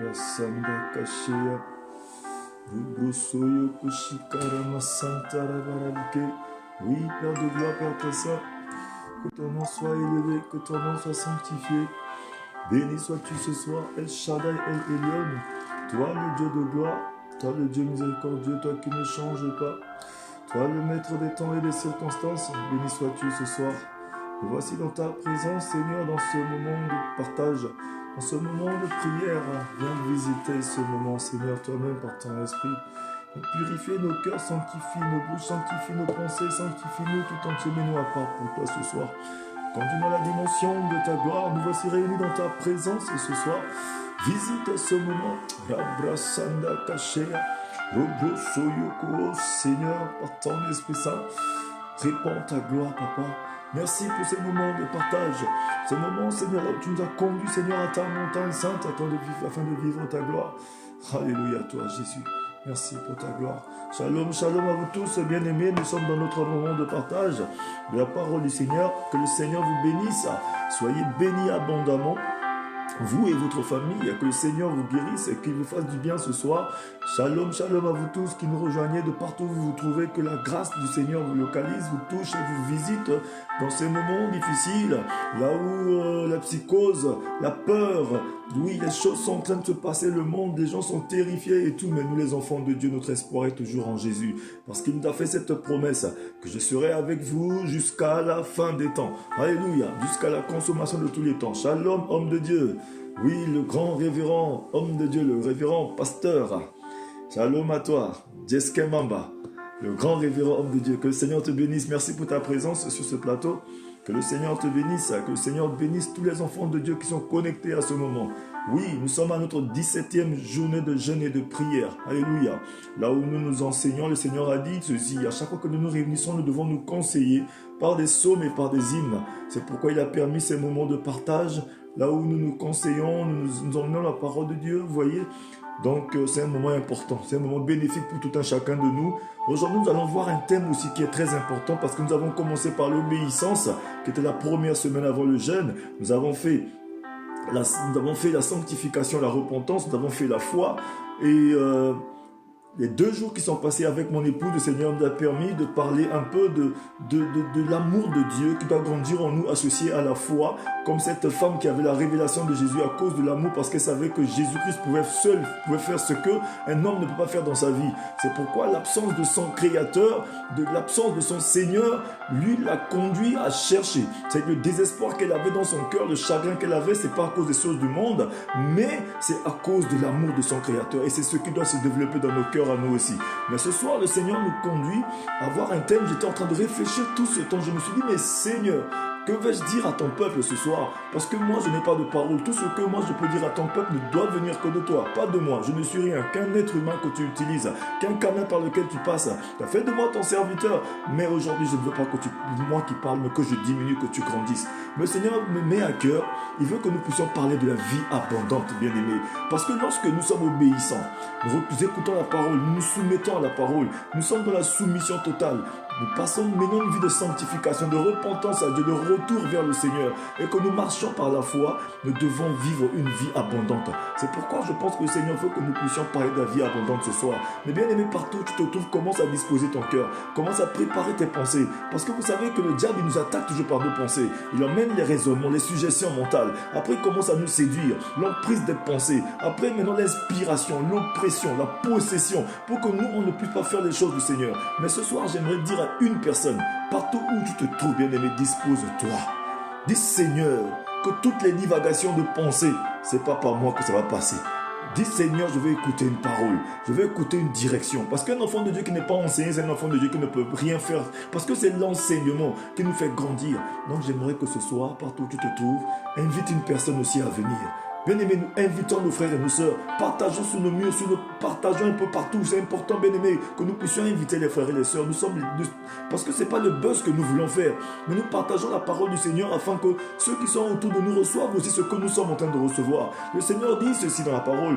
Rasanda Kashia, Brusoyo Kushikara Santara Barabike. Oui, Père de gloire, Père très saint, que ton nom soit élevé, que ton nom soit sanctifié. Béni sois-tu ce soir, El Shaddai, El Elyon. Toi le Dieu de gloire, toi le Dieu miséricordieux, toi qui ne changes pas. Toi le maître des temps et des circonstances, béni sois-tu ce soir. Nous voici dans ta présence, Seigneur, dans ce moment de partage, dans ce moment de prière. Viens visiter ce moment, Seigneur, toi-même par ton esprit. Purifie nos cœurs, sanctifie nos bouches, sanctifie nos pensées, sanctifie-nous tout entier, mets-nous à part pour toi ce soir. Conduis-nous à la dimension de ta gloire, nous voici réunis dans ta présence et ce soir, visite ce moment. Rabrasanda Kashea, Robo Soyoko, Seigneur, par ton Esprit Saint, répands ta gloire, Papa. Merci pour ces moments de partage, ce moment, Seigneur, où tu nous as conduits, Seigneur, à ta montagne sainte, afin de vivre ta gloire. Alléluia, toi, Jésus. Merci pour ta gloire. Shalom, shalom à vous tous, bien-aimés. Nous sommes dans notre moment de partage de la parole du Seigneur. Que le Seigneur vous bénisse. Soyez bénis abondamment, vous et votre famille. Que le Seigneur vous guérisse et qu'il vous fasse du bien ce soir. Shalom, shalom à vous tous qui nous rejoignez de partout où vous vous trouvez. Que la grâce du Seigneur vous localise, vous touche et vous visite dans ces moments difficiles. Là où la psychose, la peur, oui, les choses sont en train de se passer, le monde, les gens sont terrifiés et tout, mais nous les enfants de Dieu, notre espoir est toujours en Jésus. Parce qu'il nous a fait cette promesse, que je serai avec vous jusqu'à la fin des temps. Alléluia, jusqu'à la consommation de tous les temps. Shalom, homme de Dieu. Oui, le grand révérend, homme de Dieu, le révérend pasteur. Shalom à toi, Jeske Mamba, le grand révérend homme de Dieu. Que le Seigneur te bénisse. Merci pour ta présence sur ce plateau. Que le Seigneur te bénisse, que le Seigneur bénisse tous les enfants de Dieu qui sont connectés à ce moment. Oui, nous sommes à notre 17e journée de jeûne et de prière. Alléluia. Là où nous nous enseignons, le Seigneur a dit ceci. À chaque fois que nous nous réunissons, nous devons nous conseiller par des psaumes et par des hymnes. C'est pourquoi il a permis ces moments de partage. Là où nous nous conseillons, nous emmenons la parole de Dieu, vous voyez. Donc c'est un moment important, c'est un moment bénéfique pour tout un chacun de nous. Aujourd'hui nous allons voir un thème aussi qui est très important parce que nous avons commencé par l'obéissance qui était la première semaine avant le jeûne. Nous avons fait la sanctification, la repentance, nous avons fait la foi et les 2 jours qui sont passés avec mon époux, le Seigneur nous a permis de parler un peu de l'amour de Dieu qui doit grandir en nous, associé à la foi, comme cette femme qui avait la révélation de Jésus à cause de l'amour, parce qu'elle savait que Jésus-Christ pouvait faire ce qu'un homme ne peut pas faire dans sa vie. C'est pourquoi l'absence de son Créateur, l'absence de son Seigneur, lui l'a conduit à chercher. C'est le désespoir qu'elle avait dans son cœur, le chagrin qu'elle avait, c'est pas à cause des choses du monde, mais c'est à cause de l'amour de son Créateur. Et c'est ce qui doit se développer dans nos cœurs à nous aussi. Mais ce soir, le Seigneur nous conduit à voir un thème. J'étais en train de réfléchir tout ce temps. Je me suis dit, mais Seigneur, que vais-je dire à ton peuple ce soir? Parce que moi, je n'ai pas de parole. Tout ce que moi, je peux dire à ton peuple ne doit venir que de toi, pas de moi. Je ne suis rien, qu'un être humain que tu utilises, qu'un canal par lequel tu passes. Tu as fait de moi ton serviteur. Mais aujourd'hui, je ne veux pas que moi qui parle, mais que je diminue, que tu grandisses. Le Seigneur me met à cœur. Il veut que nous puissions parler de la vie abondante, bien-aimés. Parce que lorsque nous sommes obéissants, nous écoutons la parole, nous nous soumettons à la parole, nous sommes dans la soumission totale. Nous menons une vie de sanctification, de repentance à Dieu, de retour vers le Seigneur. Et que nous marchons par la foi, nous devons vivre une vie abondante. C'est pourquoi je pense que le Seigneur veut que nous puissions parler de la vie abondante ce soir. Mais bien aimé, partout où tu te trouves, commence à disposer ton cœur. Commence à préparer tes pensées. Parce que vous savez que le diable, il nous attaque toujours par nos pensées. Il emmène les raisonnements, les suggestions mentales. Après, il commence à nous séduire. L'emprise des pensées. Après, maintenant, l'inspiration, l'oppression, la possession. Pour que nous, on ne puisse pas faire les choses du Seigneur. Mais ce soir, j'aimerais dire à une personne, partout où tu te trouves, bien-aimé, dispose-toi. Dis Seigneur, que toutes les divagations de pensée, c'est pas par moi que ça va passer. Dis Seigneur, je vais écouter une parole, je vais écouter une direction. Parce qu'un enfant de Dieu qui n'est pas enseigné, c'est un enfant de Dieu qui ne peut rien faire. Parce que c'est l'enseignement qui nous fait grandir. Donc j'aimerais que ce soir, partout où tu te trouves, invite une personne aussi à venir. Bien-aimés, nous invitons nos frères et nos sœurs. Partageons sur nos murs, partageons un peu partout. C'est important, bien-aimés, que nous puissions inviter les frères et les sœurs. Parce que ce n'est pas le buzz que nous voulons faire. Mais nous partageons la parole du Seigneur afin que ceux qui sont autour de nous reçoivent aussi ce que nous sommes en train de recevoir. Le Seigneur dit ceci dans la parole.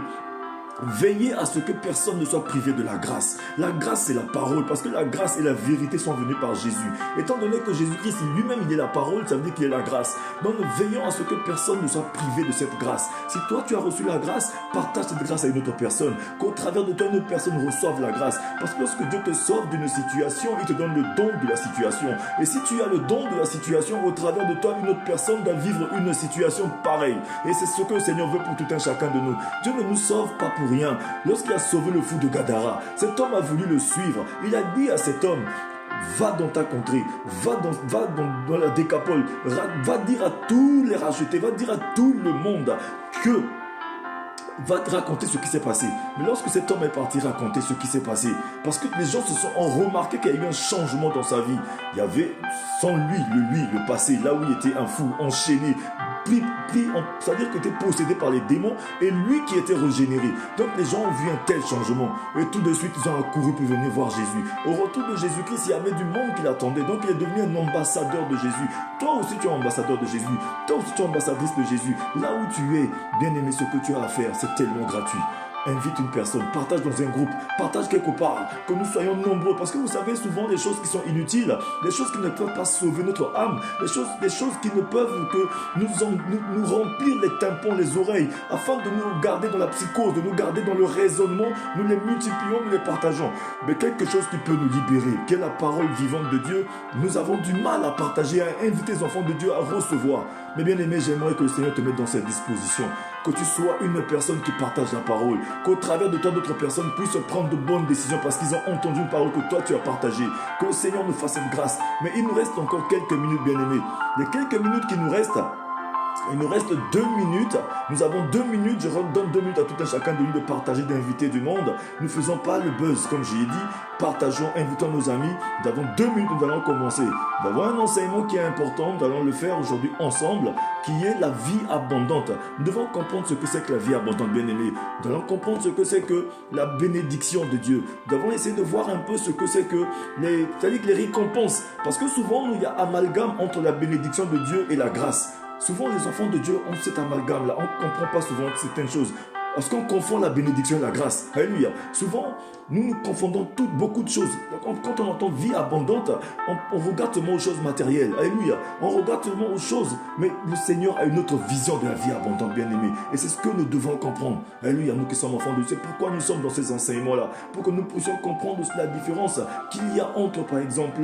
Veillez à ce que personne ne soit privé de la grâce. La grâce, c'est la parole, parce que la grâce et la vérité sont venues par Jésus. Étant donné que Jésus-Christ lui-même, il est la parole, ça veut dire qu'il est la grâce. Donc, veillons à ce que personne ne soit privé de cette grâce. Si toi, tu as reçu la grâce, partage cette grâce à une autre personne. Qu'au travers de toi, une autre personne reçoive la grâce. Parce que lorsque Dieu te sauve d'une situation, il te donne le don de la situation. Et si tu as le don de la situation, au travers de toi, une autre personne doit vivre une situation pareille. Et c'est ce que le Seigneur veut pour tout un chacun de nous. Dieu ne nous sauve pas pour rien. Lorsqu'il a sauvé le fou de Gadara, cet homme a voulu le suivre. Il a dit à cet homme, va dans ta contrée, va dans la décapole, va dire à tous les rachetés, va dire à tout le monde que va te raconter ce qui s'est passé. Mais lorsque cet homme est parti raconter ce qui s'est passé, parce que les gens ont remarqué qu'il y a eu un changement dans sa vie. Il y avait sans lui, le passé, là où il était un fou, enchaîné, c'est-à-dire qu'il était possédé par les démons, et lui qui était régénéré. Donc les gens ont vu un tel changement, et tout de suite ils ont accouru pour venir voir Jésus. Au retour de Jésus-Christ, il y avait du monde qui l'attendait, donc il est devenu un ambassadeur de Jésus. Toi aussi tu es ambassadeur de Jésus, toi aussi tu es ambassadrice de Jésus. Là où tu es, bien aimé, ce que tu as à faire, c'est tellement gratuit. Invite une personne, partage dans un groupe, partage quelque part, que nous soyons nombreux, parce que vous savez souvent des choses qui sont inutiles, des choses qui ne peuvent pas sauver notre âme, des choses qui ne peuvent que nous remplir les tympans, les oreilles, afin de nous garder dans la psychose, de nous garder dans le raisonnement, nous les multiplions, nous les partageons. Mais quelque chose qui peut nous libérer, qui est la parole vivante de Dieu, nous avons du mal à partager, à inviter les enfants de Dieu à recevoir. Mais bien aimé, j'aimerais que le Seigneur te mette dans cette disposition, que tu sois une personne qui partage la parole, qu'au travers de toi, d'autres personnes puissent prendre de bonnes décisions parce qu'ils ont entendu une parole que toi tu as partagée. Que le Seigneur nous fasse cette grâce. Mais il nous reste encore quelques minutes, bien aimés. Les quelques minutes qui nous restent, il nous reste 2 minutes. Nous avons 2 minutes. Je donne 2 minutes à tout un chacun de nous de partager, d'inviter du monde. Nous ne faisons pas le buzz, comme j'ai dit. Partageons, invitons nos amis. Nous avons 2 minutes, nous allons commencer. Nous avons un enseignement qui est important. Nous allons le faire aujourd'hui ensemble, qui est la vie abondante. Nous devons comprendre ce que c'est que la vie abondante, bien aimé. Nous allons comprendre ce que c'est que la bénédiction de Dieu. Nous devons essayer de voir un peu ce que c'est que c'est-à-dire que les récompenses. Parce que souvent, il y a amalgame entre la bénédiction de Dieu et la grâce. Souvent, les enfants de Dieu ont cet amalgame-là. On ne comprend pas souvent certaines choses. Parce qu'on confond la bénédiction et la grâce. Alléluia. Souvent, nous confondons beaucoup de choses. Quand on entend vie abondante, on regarde seulement aux choses matérielles. Alléluia. On regarde seulement aux choses. Mais le Seigneur a une autre vision de la vie abondante, bien aimé. Et c'est ce que nous devons comprendre. Alléluia. Nous qui sommes enfants de Dieu. C'est pourquoi nous sommes dans ces enseignements-là. Pour que nous puissions comprendre la différence qu'il y a entre, par exemple,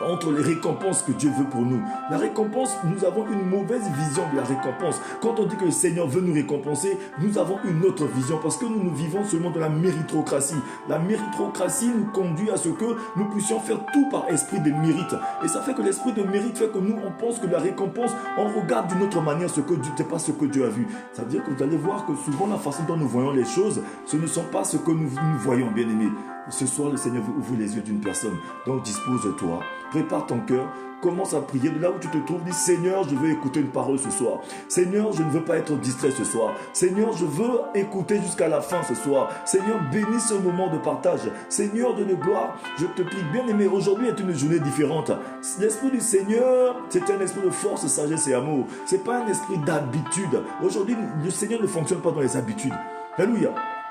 entre les récompenses que Dieu veut pour nous. La récompense, nous avons une mauvaise vision de la récompense. Quand on dit que le Seigneur veut nous récompenser, nous avons une autre vision parce que nous vivons seulement dans la méritocratie. La méritocratie nous conduit à ce que nous puissions faire tout par esprit de mérite. Et ça fait que l'esprit de mérite fait que nous, on pense que la récompense, on regarde d'une autre manière ce que Dieu, c'est pas ce que Dieu a vu. Ça veut dire que vous allez voir que souvent la façon dont nous voyons les choses, ce ne sont pas ce que nous voyons, bien aimés. Ce soir, le Seigneur veut ouvrir les yeux d'une personne. Donc, dispose-toi, prépare ton cœur, commence à prier de là où tu te trouves. Dis, Seigneur, je veux écouter une parole ce soir. Seigneur, je ne veux pas être distrait ce soir. Seigneur, je veux écouter jusqu'à la fin ce soir. Seigneur, bénis ce moment de partage. Seigneur de gloire, je te prie, bien aimé, aujourd'hui est une journée différente. L'esprit du Seigneur, c'est un esprit de force, sagesse et amour. Ce n'est pas un esprit d'habitude. Aujourd'hui, le Seigneur ne fonctionne pas dans les habitudes. Alléluia.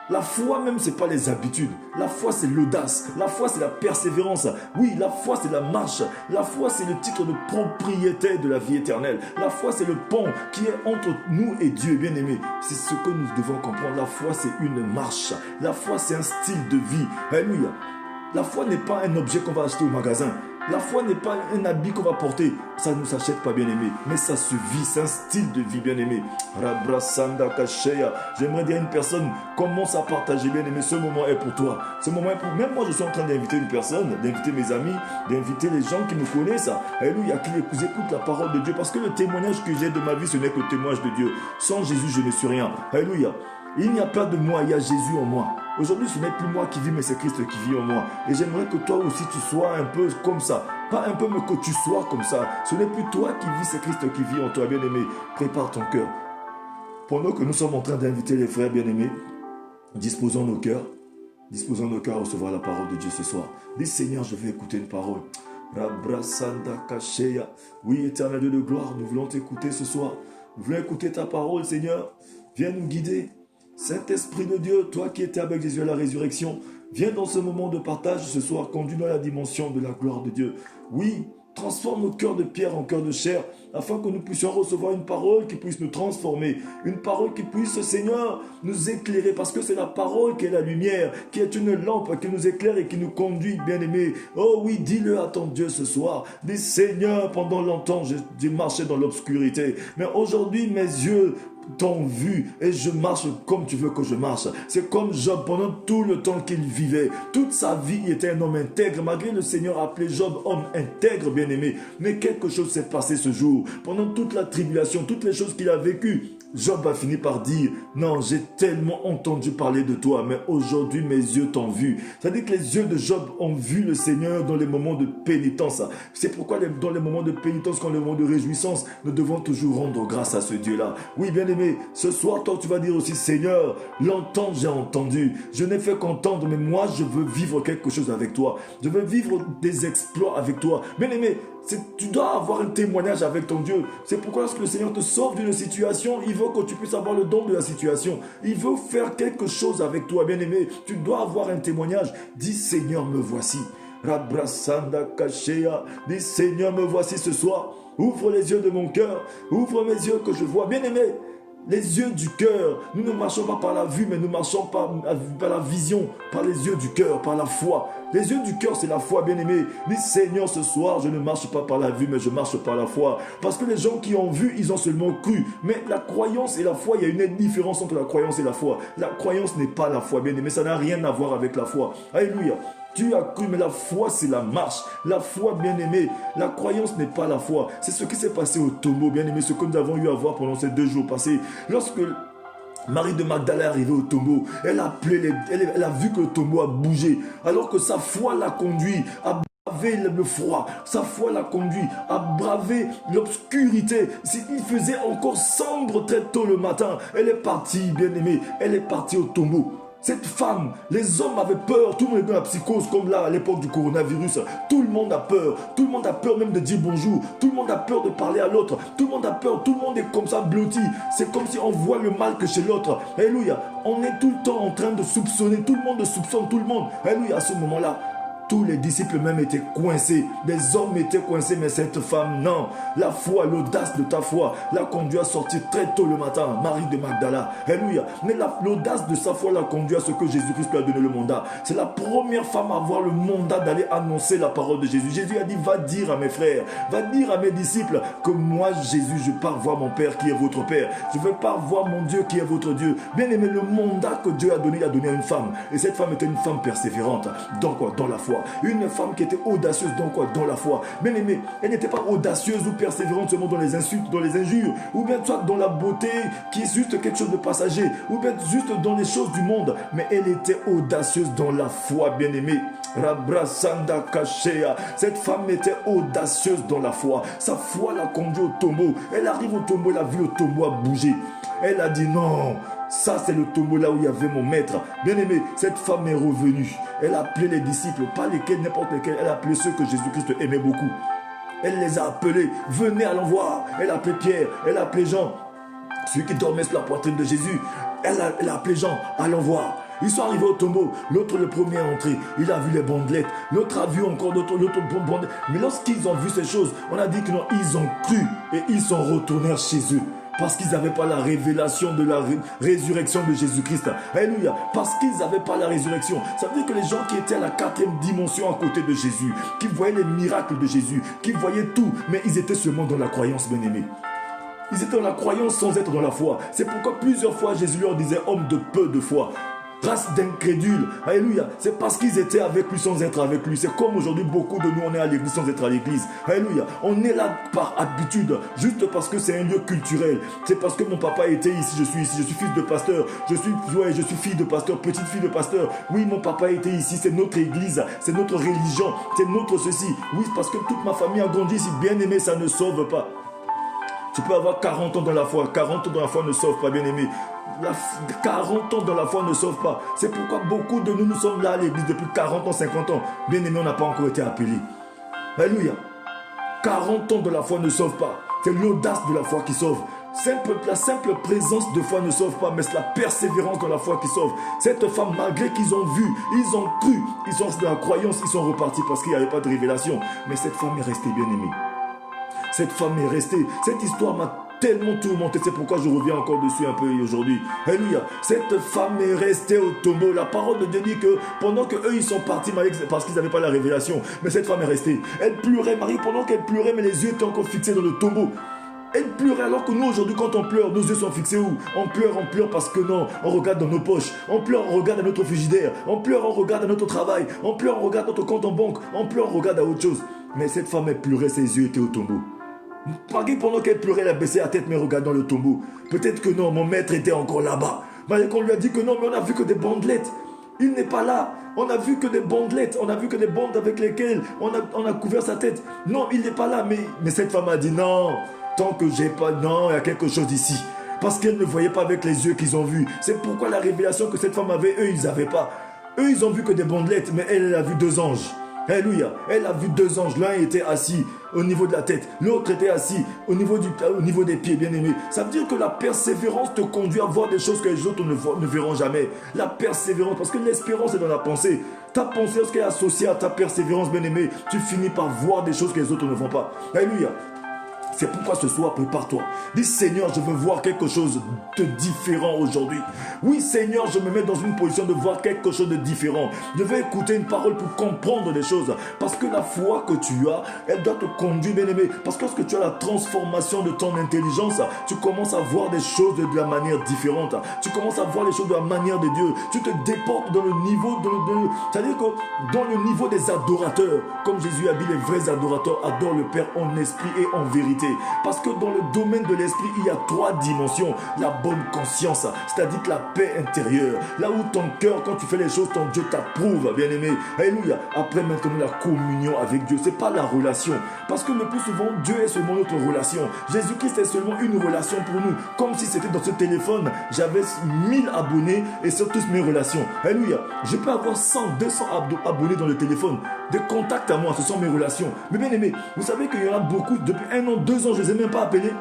La foi même, ce n'est pas les habitudes. La foi, c'est l'audace. La foi, c'est la persévérance. Oui, la foi, c'est la marche. La foi, c'est le titre de propriétaire de la vie éternelle. La foi, c'est le pont qui est entre nous et Dieu, bien aimé. C'est ce que nous devons comprendre. La foi, c'est une marche. La foi, c'est un style de vie. Alléluia. La foi n'est pas un objet qu'on va acheter au magasin. La foi n'est pas un habit qu'on va porter. Ça ne nous s'achète pas, bien aimé. Mais ça se vit. C'est un style de vie, bien aimé. J'aimerais dire à une personne, commence à partager, bien aimé. Ce moment est pour toi. Ce moment est pour... Même moi, je suis en train d'inviter une personne, d'inviter mes amis, d'inviter les gens qui me connaissent. Alléluia, qui écoutent la parole de Dieu. Parce que le témoignage que j'ai de ma vie, ce n'est que le témoignage de Dieu. Sans Jésus, je ne suis rien. Alléluia. Il n'y a pas de moi, il y a Jésus en moi. Aujourd'hui, ce n'est plus moi qui vis, mais c'est Christ qui vit en moi. Et j'aimerais que toi aussi, tu sois un peu comme ça. Pas un peu, mais que tu sois comme ça. Ce n'est plus toi qui vis, c'est Christ qui vit en toi, bien-aimé. Prépare ton cœur. Pendant que nous sommes en train d'inviter les frères bien-aimés, disposons nos cœurs à recevoir la parole de Dieu ce soir. Dis, Seigneur, je veux écouter une parole. Oui, éternel Dieu de gloire, nous voulons t'écouter ce soir. Nous voulons écouter ta parole, Seigneur. Viens nous guider. Saint-Esprit de Dieu, toi qui étais avec Jésus à la résurrection, viens dans ce moment de partage ce soir, conduis dans la dimension de la gloire de Dieu. Oui, transforme nos cœurs de pierre en cœurs de chair, afin que nous puissions recevoir une parole qui puisse nous transformer, une parole qui puisse, Seigneur, nous éclairer, parce que c'est la parole qui est la lumière, qui est une lampe qui nous éclaire et qui nous conduit, bien-aimés. Oh oui, dis-le à ton Dieu ce soir. Dis, Seigneur, pendant longtemps, j'ai marché dans l'obscurité, mais aujourd'hui, mes yeux t'ont vu et je marche comme tu veux que je marche. C'est comme Job pendant tout le temps qu'il vivait. Toute sa vie, il était un homme intègre. Malgré le Seigneur appelé Job homme intègre, bien-aimé. Mais quelque chose s'est passé ce jour. Pendant toute la tribulation, toutes les choses qu'il a vécues, Job a fini par dire, non, j'ai tellement entendu parler de toi, mais aujourd'hui mes yeux t'ont vu. C'est-à-dire que les yeux de Job ont vu le Seigneur dans les moments de pénitence. C'est pourquoi dans les moments de pénitence, quand les moments de réjouissance, nous devons toujours rendre grâce à ce Dieu-là. Oui, bien-aimé, ce soir, toi, tu vas dire aussi, Seigneur, l'entendre, j'ai entendu. Je n'ai fait qu'entendre, mais moi, je veux vivre quelque chose avec toi. Je veux vivre des exploits avec toi. Bien-aimé, tu dois avoir un témoignage avec ton Dieu. C'est pourquoi lorsque le Seigneur te sauve d'une situation, il veut que tu puisses avoir le don de la situation. Il veut faire quelque chose avec toi, bien-aimé. Tu dois avoir un témoignage. Dis, Seigneur, me voici. Rabrasanda Kashea. Dis, Seigneur, me voici ce soir. Ouvre les yeux de mon cœur. Ouvre mes yeux que je vois. Bien-aimé, les yeux du cœur. Nous ne marchons pas par la vue, mais nous marchons par la vision, par les yeux du cœur, par la foi. Les yeux du cœur, c'est la foi, bien-aimé. Dis, Seigneur, ce soir, je ne marche pas par la vue, mais je marche par la foi. Parce que les gens qui ont vu, ils ont seulement cru. Mais la croyance et la foi, il y a une différence entre la croyance et la foi. La croyance n'est pas la foi, bien-aimé. Ça n'a rien à voir avec la foi. Alléluia. Tu as cru, mais la foi, c'est la marche. La foi, bien-aimé, la croyance n'est pas la foi. C'est ce qui s'est passé au tombeau, bien-aimé, ce que nous avons eu à voir pendant ces 2 jours passés. Lorsque Marie de Magdala est arrivée au tombeau, elle a vu que le tombeau a bougé, alors que sa foi l'a conduit à braver le froid. Sa foi l'a conduit à braver l'obscurité. Il faisait encore sombre très tôt le matin. Elle est partie, bien-aimée, elle est partie au tombeau. Cette femme, les hommes avaient peur, tout le monde est dans la psychose comme là à l'époque du coronavirus. Tout le monde a peur même de dire bonjour, tout le monde a peur de parler à l'autre, tout le monde a peur, tout le monde est comme ça blotti. C'est comme si on voit le mal que chez l'autre. Alléluia, on est tout le temps en train de soupçonner, tout le monde soupçonne tout le monde. Alléluia, à ce moment-là, tous les disciples même étaient coincés. Les hommes étaient coincés, mais cette femme, non. La foi, l'audace de ta foi l'a conduit à sortir très tôt le matin. Marie de Magdala. Alléluia. Mais l'audace de sa foi l'a conduit à ce que Jésus-Christ lui a donné le mandat. C'est la première femme à avoir le mandat d'aller annoncer la parole de Jésus. Jésus a dit, va dire à mes frères, va dire à mes disciples que moi, Jésus, je pars voir mon Père qui est votre Père. Je veux pas voir mon Dieu qui est votre Dieu. Bien aimé, le mandat que Dieu a donné, il a donné à une femme. Et cette femme était une femme persévérante. Donc quoi? Dans la foi. Une femme qui était audacieuse dans quoi? Dans la foi. Bien aimée, elle n'était pas audacieuse ou persévérante seulement dans les insultes, dans les injures, ou bien soit dans la beauté qui est juste quelque chose de passager, ou bien juste dans les choses du monde, mais elle était audacieuse dans la foi, bien aimée. Rabrasanda Kashea. Cette femme était audacieuse dans la foi. Sa foi l'a conduit au tombeau. Elle arrive au tombeau, elle a vu le tombeau a bougé. Elle a dit non. Ça, c'est le tombeau là où il y avait mon maître. Bien aimé, cette femme est revenue. Elle a appelé les disciples, pas lesquels, n'importe lesquels. Elle a appelé ceux que Jésus-Christ aimait beaucoup. Elle les a appelés. Venez, allons voir. Elle a appelé Pierre, elle a appelé Jean. Celui qui dormait sur la poitrine de Jésus. Elle a appelé Jean, allons voir. Ils sont arrivés au tombeau. L'autre, le premier est entré. Il a vu les bandelettes. L'autre a vu encore l'autre bandelettes. Mais lorsqu'ils ont vu ces choses, on a dit que non, ils ont cru et ils sont retournés chez eux. Parce qu'ils n'avaient pas la révélation de la résurrection de Jésus-Christ. Alléluia. Parce qu'ils n'avaient pas la résurrection. Ça veut dire que les gens qui étaient à la 4e dimension à côté de Jésus, qui voyaient les miracles de Jésus, qui voyaient tout, mais ils étaient seulement dans la croyance, bien-aimés. Ils étaient dans la croyance sans être dans la foi. C'est pourquoi plusieurs fois Jésus leur disait « homme de peu de foi ». Race d'incrédules, alléluia, c'est parce qu'ils étaient avec lui sans être avec lui. C'est comme aujourd'hui beaucoup de nous on est à l'église sans être à l'église, alléluia. On est là par habitude, juste parce que c'est un lieu culturel. C'est parce que mon papa était ici, je suis ici, je suis fils de pasteur, je suis fille de pasteur, petite fille de pasteur. Oui, mon papa était ici, c'est notre église, c'est notre religion, c'est notre ceci. Oui, parce que toute ma famille a grandi ici, bien aimé, ça ne sauve pas. Tu peux avoir 40 ans dans la foi, 40 ans dans la foi ne sauve pas, bien aimé. 40 ans dans la foi ne sauve pas. C'est pourquoi beaucoup de nous sommes là à l'église depuis 40 ans, 50 ans. Bien aimé, on n'a pas encore été appelés. Alléluia. 40 ans de la foi ne sauve pas. C'est l'audace de la foi qui sauve. la simple présence de foi ne sauve pas, mais c'est la persévérance dans la foi qui sauve. Cette femme, malgré qu'ils ont vu, ils ont cru, ils sont dans la croyance, ils sont repartis parce qu'il n'y avait pas de révélation. Mais cette femme est restée bien-aimée. Cette femme est restée. Cette histoire m'a tellement tourmenté, c'est pourquoi je reviens encore dessus un peu aujourd'hui. Alléluia. Cette femme est restée au tombeau. La parole de Dieu dit que pendant qu'eux ils sont partis parce qu'ils n'avaient pas la révélation, mais cette femme est restée. Elle pleurait, Marie, pendant qu'elle pleurait, mais les yeux étaient encore fixés dans le tombeau. Elle pleurait alors que nous aujourd'hui quand on pleure, nos yeux sont fixés où? On pleure parce que non, on regarde dans nos poches, on pleure, on regarde à notre frigidaire, on pleure, on regarde à notre travail, on pleure, on regarde notre compte en banque, on pleure, on regarde à autre chose. Mais cette femme elle pleurait, ses yeux étaient au tombeau. Marie, pendant qu'elle pleurait, elle a baissé la tête, mais regardant le tombeau. Peut-être que non, mon maître était encore là-bas. Mais qu'on lui a dit que non, mais on a vu que des bandelettes. Il n'est pas là. On a vu que des bandelettes. On a vu que des bandes avec lesquelles on a couvert sa tête. Non, il n'est pas là. Mais cette femme a dit non. Tant que j'ai pas... Non, il y a quelque chose ici. Parce qu'elle ne voyait pas avec les yeux qu'ils ont vus. C'est pourquoi la révélation que cette femme avait, eux, ils n'avaient pas. Eux, ils ont vu que des bandelettes, mais elle a vu 2 anges. Alléluia. Elle a vu 2 anges. L'un était assis au niveau de la tête. L'autre était assis au niveau des pieds, bien aimé. Ça veut dire que la persévérance te conduit à voir des choses que les autres ne verront jamais. La persévérance, parce que l'espérance est dans la pensée. Ta pensée, lorsqu'elle est associée à ta persévérance, bien aimé, tu finis par voir des choses que les autres ne vont pas. Alléluia. C'est pourquoi ce soir, prépare-toi. Dis Seigneur, je veux voir quelque chose de différent aujourd'hui. Oui Seigneur, je me mets dans une position de voir quelque chose de différent. Je vais écouter une parole pour comprendre des choses. Parce que la foi que tu as, elle doit te conduire, bien aimé. Parce que lorsque tu as la transformation de ton intelligence, tu commences à voir des choses de la manière différente. Tu commences à voir les choses de la manière de Dieu. Tu te déportes dans le niveau c'est-à-dire que dans le niveau des adorateurs. Comme Jésus a dit, les vrais adorateurs adorent le Père en esprit et en vérité. Parce que dans le domaine de l'esprit, il y a 3 dimensions. La bonne conscience, c'est-à-dire la paix intérieure. Là où ton cœur, quand tu fais les choses, ton Dieu t'approuve, bien-aimé. Alléluia. Après, maintenant, la communion avec Dieu. C'est pas la relation. Parce que le plus souvent, Dieu est seulement notre relation. Jésus-Christ est seulement une relation pour nous. Comme si c'était dans ce téléphone, j'avais 1000 abonnés et c'est tous mes relations. Alléluia. Je peux avoir 100, 200 abonnés dans le téléphone. Des contacts à moi, ce sont mes relations. Mais bien aimé, vous savez qu'il y en a beaucoup, depuis 1 an, 2 ans, je ne les ai même pas appelés.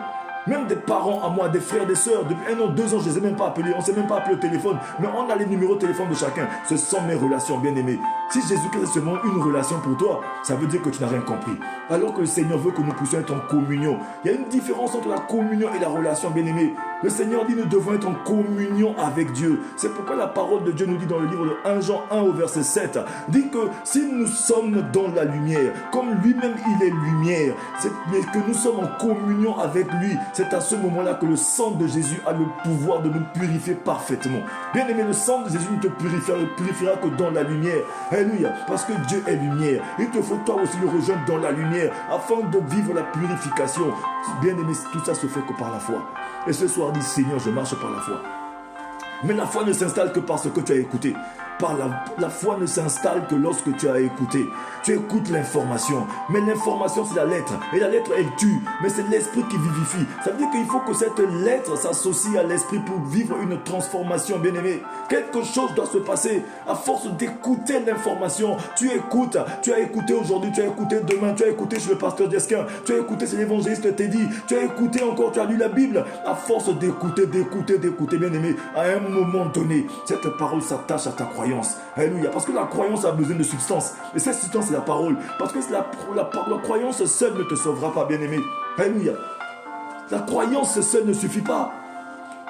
Même des parents à moi, des frères, des sœurs, depuis 1 an, 2 ans, je ne les ai même pas appelés. On ne s'est même pas appelé au téléphone. Mais on a les numéros de téléphone de chacun. Ce sont mes relations, bien aimées. Si Jésus-Christ est seulement une relation pour toi, ça veut dire que tu n'as rien compris. Alors que le Seigneur veut que nous puissions être en communion. Il y a une différence entre la communion et la relation, bien aimée. Le Seigneur dit que nous devons être en communion avec Dieu. C'est pourquoi la parole de Dieu nous dit dans le livre de 1 Jean 1 au verset 7, dit que si nous sommes dans la lumière, comme lui-même il est lumière, mais que nous sommes en communion avec lui, c'est à ce moment-là que le sang de Jésus a le pouvoir de nous purifier parfaitement. Bien aimé, le sang de Jésus ne te purifiera que dans la lumière. Alléluia. Parce que Dieu est lumière. Il te faut toi aussi le rejoindre dans la lumière afin de vivre la purification. Bien aimé, tout ça se fait que par la foi. Et ce soir, dis Seigneur, je marche par la foi. Mais la foi ne s'installe que parce que tu as écouté. La foi ne s'installe que lorsque tu as écouté. Tu écoutes l'information. Mais l'information, c'est la lettre. Et la lettre, elle tue. Mais c'est l'esprit qui vivifie. Ça veut dire qu'il faut que cette lettre s'associe à l'esprit pour vivre une transformation, bien-aimé. Quelque chose doit se passer. À force d'écouter l'information, tu écoutes. Tu as écouté aujourd'hui, tu as écouté demain, tu as écouté chez le pasteur Desquin, tu as écouté chez l'évangéliste Teddy, tu as écouté encore, tu as lu la Bible. À force d'écouter, bien-aimé, à un moment donné, cette parole s'attache à ta croyance. Alléluia. Parce que la croyance a besoin de substance. Et cette substance, c'est la parole. Parce que la croyance seule ne te sauvera pas, bien-aimé. Alléluia. La croyance seule ne suffit pas.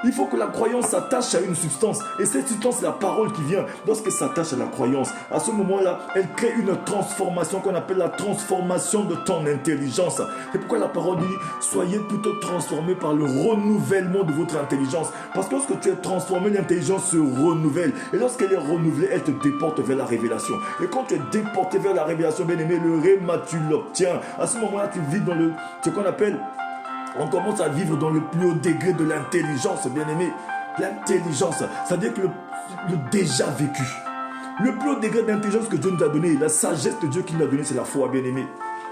Il faut que la croyance s'attache à une substance. Et cette substance, c'est la parole qui vient. Lorsqu'elle s'attache à la croyance, à ce moment-là, elle crée une transformation qu'on appelle la transformation de ton intelligence. C'est pourquoi la parole dit, soyez plutôt transformés par le renouvellement de votre intelligence. Parce que lorsque tu es transformé, l'intelligence se renouvelle. Et lorsqu'elle est renouvelée, elle te déporte vers la révélation. Et quand tu es déporté vers la révélation, bien-aimé, le réma, tu l'obtiens. À ce moment-là, tu vis dans ce qu'on appelle... On commence à vivre dans le plus haut degré de l'intelligence, bien-aimé. L'intelligence, c'est-à-dire que le déjà vécu. Le plus haut degré d'intelligence que Dieu nous a donné, la sagesse de Dieu qu'il nous a donné, c'est la foi, bien-aimé.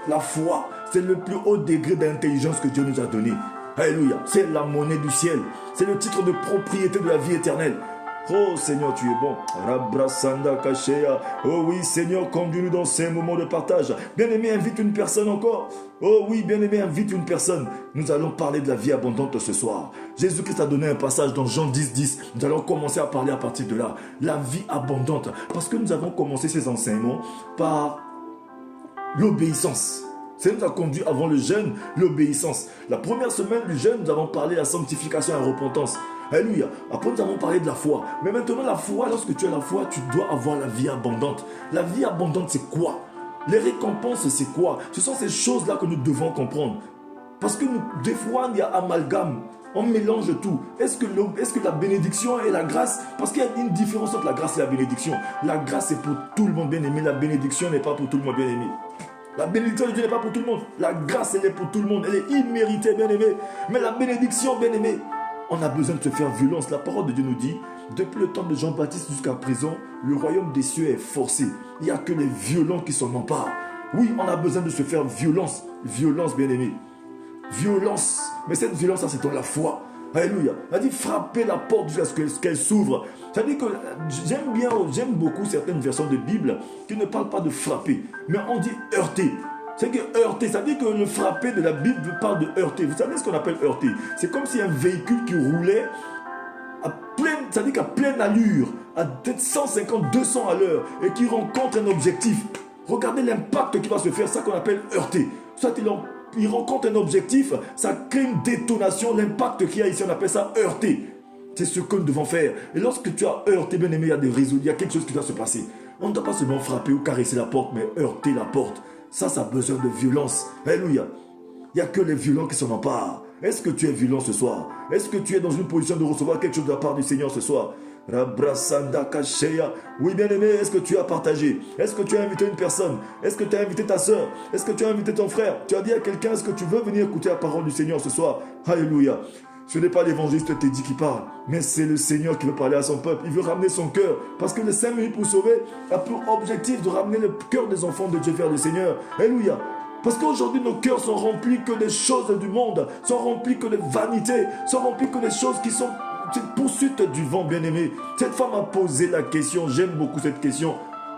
La foi, c'est le plus haut degré d'intelligence que Dieu nous a donné. Alléluia. C'est la monnaie du ciel. C'est le titre de propriété de la vie éternelle. Oh Seigneur, tu es bon. Rabrasanda Kashea. Oh oui, Seigneur, conduis-nous dans ces moments de partage. Bien-aimé, invite une personne encore. Oh oui, bien-aimé, invite une personne. Nous allons parler de la vie abondante ce soir. Jésus-Christ a donné un passage dans Jean 10, 10. Nous allons commencer à parler à partir de là. La vie abondante. Parce que nous avons commencé ces enseignements par l'obéissance. Ça nous a conduit avant le jeûne, l'obéissance. La première semaine du jeûne, nous avons parlé de la sanctification et la repentance. Alléluia. Après, nous avons parlé de la foi. Mais maintenant, la foi, lorsque tu as la foi, tu dois avoir la vie abondante. La vie abondante, c'est quoi? Les récompenses, c'est quoi? Ce sont ces choses-là que nous devons comprendre. Parce que des fois, il y a amalgame. On mélange tout. Est-ce que la bénédiction et la grâce, parce qu'il y a une différence entre la grâce et la bénédiction. La grâce est pour tout le monde, bien aimé. La bénédiction n'est pas pour tout le monde, bien aimé. La bénédiction de Dieu n'est pas pour tout le monde. La grâce, elle est pour tout le monde. Elle est imméritée, bien aimé. Mais la bénédiction, bien aimé, on a besoin de se faire violence. La parole de Dieu nous dit, depuis le temps de Jean-Baptiste jusqu'à présent, le royaume des cieux est forcé. Il n'y a que les violents qui s'en emparent. Oui, on a besoin de se faire violence. Violence, bien aimé. Violence. Mais cette violence, c'est dans la foi. Alléluia. Elle dit frapper la porte jusqu'à ce qu'elle s'ouvre. Ça veut dire que j'aime beaucoup certaines versions de Bible qui ne parlent pas de frapper, mais on dit heurter. C'est que heurter, ça veut dire que le frapper de la Bible parle de heurter. Vous savez ce qu'on appelle heurter? C'est comme si un véhicule qui roulait à pleine, ça veut dire qu'à pleine allure, à peut-être 150, 200 à l'heure, et qui rencontre un objectif. Regardez l'impact qui va se faire, ça qu'on appelle heurter. Soit il rencontre un objectif, ça crée une détonation, l'impact qu'il y a ici, on appelle ça heurter. C'est ce que nous devons faire. Et lorsque tu as heurté, bien aimé, il y a des réseaux, il y a quelque chose qui doit se passer. On ne doit pas seulement frapper ou caresser la porte, mais heurter la porte. Ça a besoin de violence. Alléluia. Il n'y a que les violents qui s'en emparent. Est-ce que tu es violent ce soir? Est-ce que tu es dans une position de recevoir quelque chose de la part du Seigneur ce soir? Oui, bien aimé, est-ce que tu as partagé? Est-ce que tu as invité une personne? Est-ce que tu as invité ta soeur? Est-ce que tu as invité ton frère? Tu as dit à quelqu'un, est-ce que tu veux venir écouter la parole du Seigneur ce soir? Alléluia. Ce n'est pas l'évangéliste Teddy qui parle, mais c'est le Seigneur qui veut parler à son peuple. Il veut ramener son cœur. Parce que les 5 minutes pour sauver a pour objectif de ramener le cœur des enfants de Dieu vers le Seigneur. Alléluia. Parce qu'aujourd'hui, nos cœurs sont remplis que des choses du monde, sont remplis que de vanités, sont remplis que des choses qui sont cette poursuite du vent, bien-aimé. Cette femme a posé la question, j'aime beaucoup cette question.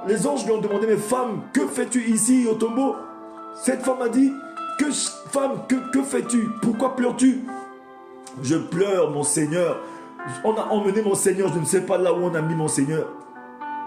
Les anges lui ont demandé, mais femme, que fais-tu ici au tombeau? Cette femme a dit, que fais-tu? Pourquoi pleures-tu? Je pleure, mon Seigneur. On a emmené mon Seigneur, je ne sais pas là où on a mis mon Seigneur.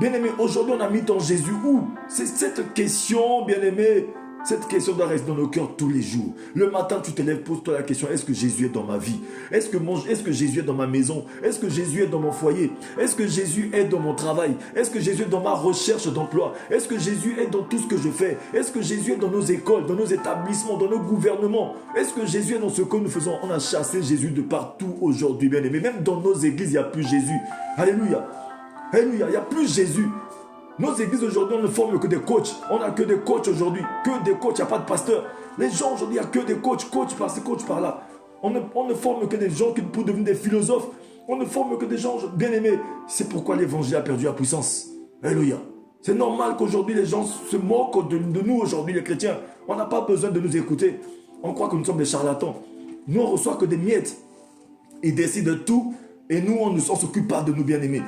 Bien-aimé, aujourd'hui on a mis ton Jésus où? C'est cette question, bien-aimé. Cette question doit rester dans nos cœurs tous les jours. Le matin, tu te lèves, pose-toi la question, est-ce que Jésus est dans ma vie? Est-ce que Jésus est dans ma maison? Est-ce que Jésus est dans mon foyer? Est-ce que Jésus est dans mon travail? Est-ce que Jésus est dans ma recherche d'emploi? Est-ce que Jésus est dans tout ce que je fais? Est-ce que Jésus est dans nos écoles, dans nos établissements, dans nos gouvernements? Est-ce que Jésus est dans ce que nous faisons? On a chassé Jésus de partout aujourd'hui, bien aimé. Même dans nos églises, il n'y a plus Jésus. Alléluia. Alléluia, il n'y a plus Jésus. Nos églises aujourd'hui, on ne forme que des coachs. On n'a que des coachs aujourd'hui. Que des coachs, il n'y a pas de pasteur. Les gens aujourd'hui, il n'y a que des coachs. Coach par-ci, coach par-là. On ne forme que des gens pour devenir des philosophes. On ne forme que des gens bien-aimés. C'est pourquoi l'évangile a perdu la puissance. Alléluia. C'est normal qu'aujourd'hui, les gens se moquent de nous aujourd'hui, les chrétiens. On n'a pas besoin de nous écouter. On croit que nous sommes des charlatans. Nous, on ne reçoit que des miettes. Ils décident de tout. Et nous, on ne s'occupe pas de nous bien-aimés.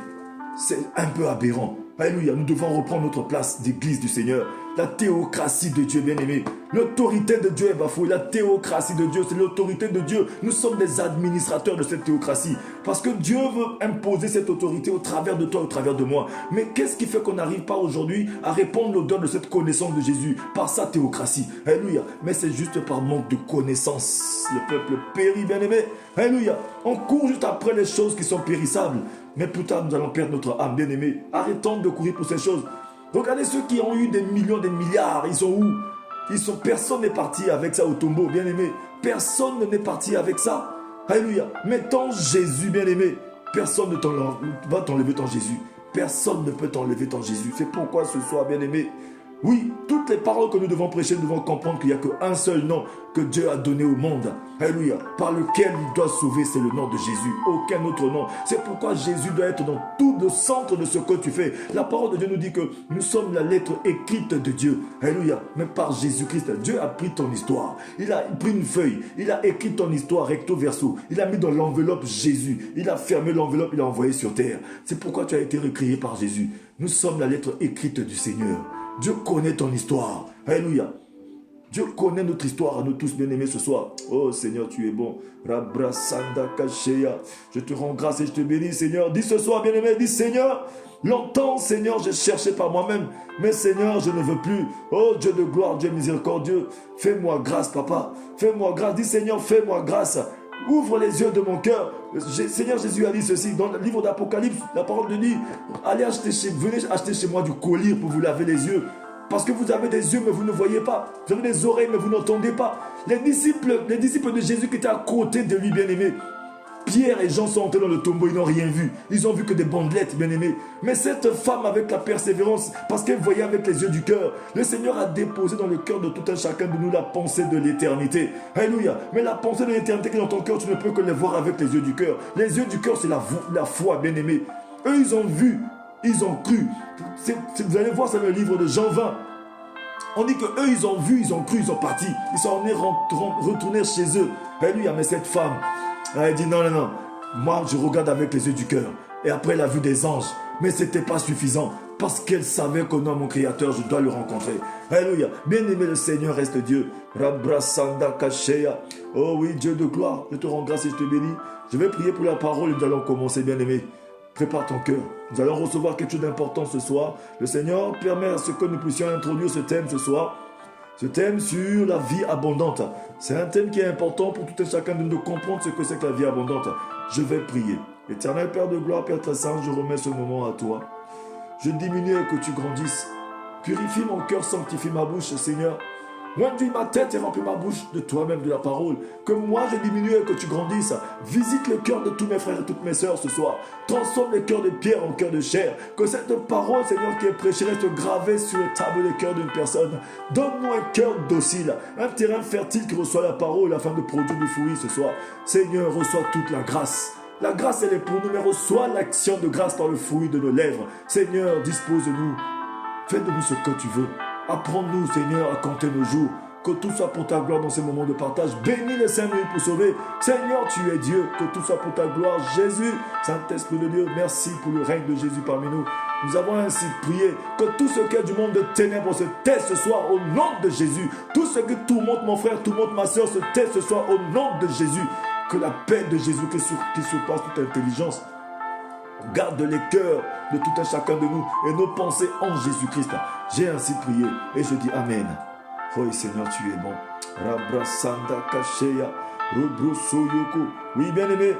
C'est un peu aberrant. Alléluia, nous devons reprendre notre place d'église du Seigneur. La théocratie de Dieu, bien-aimé. L'autorité de Dieu est bafouée. La théocratie de Dieu, c'est l'autorité de Dieu. Nous sommes des administrateurs de cette théocratie. Parce que Dieu veut imposer cette autorité au travers de toi, au travers de moi. Mais qu'est-ce qui fait qu'on n'arrive pas aujourd'hui à répondre l'odeur de cette connaissance de Jésus? Par sa théocratie. Alléluia. Mais c'est juste par manque de connaissance. Le peuple périt, bien-aimé. Alléluia. On court juste après les choses qui sont périssables. Mais plus tard, nous allons perdre notre âme, bien-aimé. Arrêtons de courir pour ces choses. Regardez ceux qui ont eu des millions, des milliards. Ils sont où? Personne n'est parti avec ça au tombeau, bien-aimé. Personne n'est parti avec ça. Alléluia. Mais ton Jésus, bien-aimé, personne ne va t'enlever ton Jésus. Personne ne peut t'enlever ton Jésus. C'est pourquoi ce soir, bien-aimé, Oui, toutes les paroles que nous devons prêcher, nous devons comprendre qu'il n'y a qu'un seul nom que Dieu a donné au monde. Alléluia. Par lequel il doit sauver, c'est le nom de Jésus. Aucun autre nom. C'est pourquoi Jésus doit être dans tout le centre de ce que tu fais. La parole de Dieu nous dit que nous sommes la lettre écrite de Dieu. Alléluia. Mais par Jésus-Christ, Dieu a pris ton histoire. Il a pris une feuille. Il a écrit ton histoire recto verso. Il a mis dans l'enveloppe Jésus. Il a fermé l'enveloppe. Il a envoyé sur terre. C'est pourquoi tu as été recréé par Jésus. Nous sommes la lettre écrite du Seigneur. Dieu connaît ton histoire. Alléluia. Dieu connaît notre histoire à nous tous bien-aimés ce soir. Oh Seigneur, tu es bon. Rabrasanda Kasheya. Je te rends grâce et je te bénis, Seigneur. Dis ce soir, bien-aimé, dis Seigneur. Longtemps, Seigneur, j'ai cherché par moi-même. Mais Seigneur, je ne veux plus. Oh Dieu de gloire, Dieu miséricordieux. Fais-moi grâce, Papa. Fais-moi grâce. Dis Seigneur, fais-moi grâce. Ouvre les yeux de mon cœur. Seigneur Jésus a dit ceci dans le livre d'Apocalypse. La parole de dit, venez acheter chez moi du collyre pour vous laver les yeux. Parce que vous avez des yeux mais vous ne voyez pas. Vous avez des oreilles mais vous n'entendez pas. Les disciples de Jésus qui étaient à côté de lui, bien-aimé. Pierre et Jean sont entrés dans le tombeau, ils n'ont rien vu. Ils ont vu que des bandelettes, bien-aimés. Mais cette femme, avec la persévérance, parce qu'elle voyait avec les yeux du cœur, le Seigneur a déposé dans le cœur de tout un chacun de nous la pensée de l'éternité. Alléluia. Mais la pensée de l'éternité qui est dans ton cœur, tu ne peux que les voir avec les yeux du cœur. Les yeux du cœur, c'est la foi, bien-aimés. Eux, ils ont vu, ils ont cru. Vous allez voir, c'est le livre de Jean 20. On dit qu'eux, ils ont vu, ils ont cru, ils sont partis. Ils sont retournés chez eux. Alléluia. Mais cette femme, elle dit non. Moi, je regarde avec les yeux du cœur. Et après, elle a vu des anges. Mais ce n'était pas suffisant. Parce qu'elle savait qu'au nom de mon Créateur, je dois le rencontrer. Alléluia. Bien-aimé, le Seigneur reste Dieu. Rabrasanda Kasheya. Oh oui, Dieu de gloire. Je te rends grâce et je te bénis. Je vais prier pour la parole et nous allons commencer, bien-aimé. Prépare ton cœur. Nous allons recevoir quelque chose d'important ce soir. Le Seigneur permet à ce que nous puissions introduire ce thème ce soir. Ce thème sur la vie abondante. C'est un thème qui est important pour tout un chacun de nous de comprendre ce que c'est que la vie abondante. Je vais prier. Éternel Père de gloire, Père très saint, je remets ce moment à toi. Je diminue et que tu grandisses. Purifie mon cœur, sanctifie ma bouche, Seigneur. Conduis ma tête et remplis ma bouche de toi-même, de la parole. Que moi je diminue et que tu grandisses. Visite le cœur de tous mes frères et toutes mes sœurs ce soir. Transforme les cœurs de pierre en cœur de chair. Que cette parole, Seigneur, qui est prêchée reste gravée sur le table des cœurs d'une personne. Donne-nous un cœur docile, un terrain fertile qui reçoit la parole afin de produire du fruit ce soir. Seigneur, reçois toute la grâce. La grâce, elle est pour nous, mais reçois l'action de grâce par le fruit de nos lèvres. Seigneur, dispose de nous. Fais de nous ce que tu veux. Apprends-nous, Seigneur, à compter nos jours. Que tout soit pour ta gloire dans ces moments de partage. Bénis les 5 minutes pour sauver. Seigneur, tu es Dieu. Que tout soit pour ta gloire. Jésus, Saint-Esprit de Dieu, merci pour le règne de Jésus parmi nous. Nous avons ainsi prié que tout ce qui est du monde de ténèbres se tait ce soir au nom de Jésus. Tout ce qui tourmente mon frère, tourmente ma soeur se tait ce soir au nom de Jésus. Que la paix de Jésus qui surpasse toute intelligence garde les cœurs de tout un chacun de nous et nos pensées en Jésus-Christ. J'ai ainsi prié et je dis Amen. Oh Seigneur, tu es bon. Rabrasanda Kasheya, Rubrusoyoko. Oui, bien-aimés,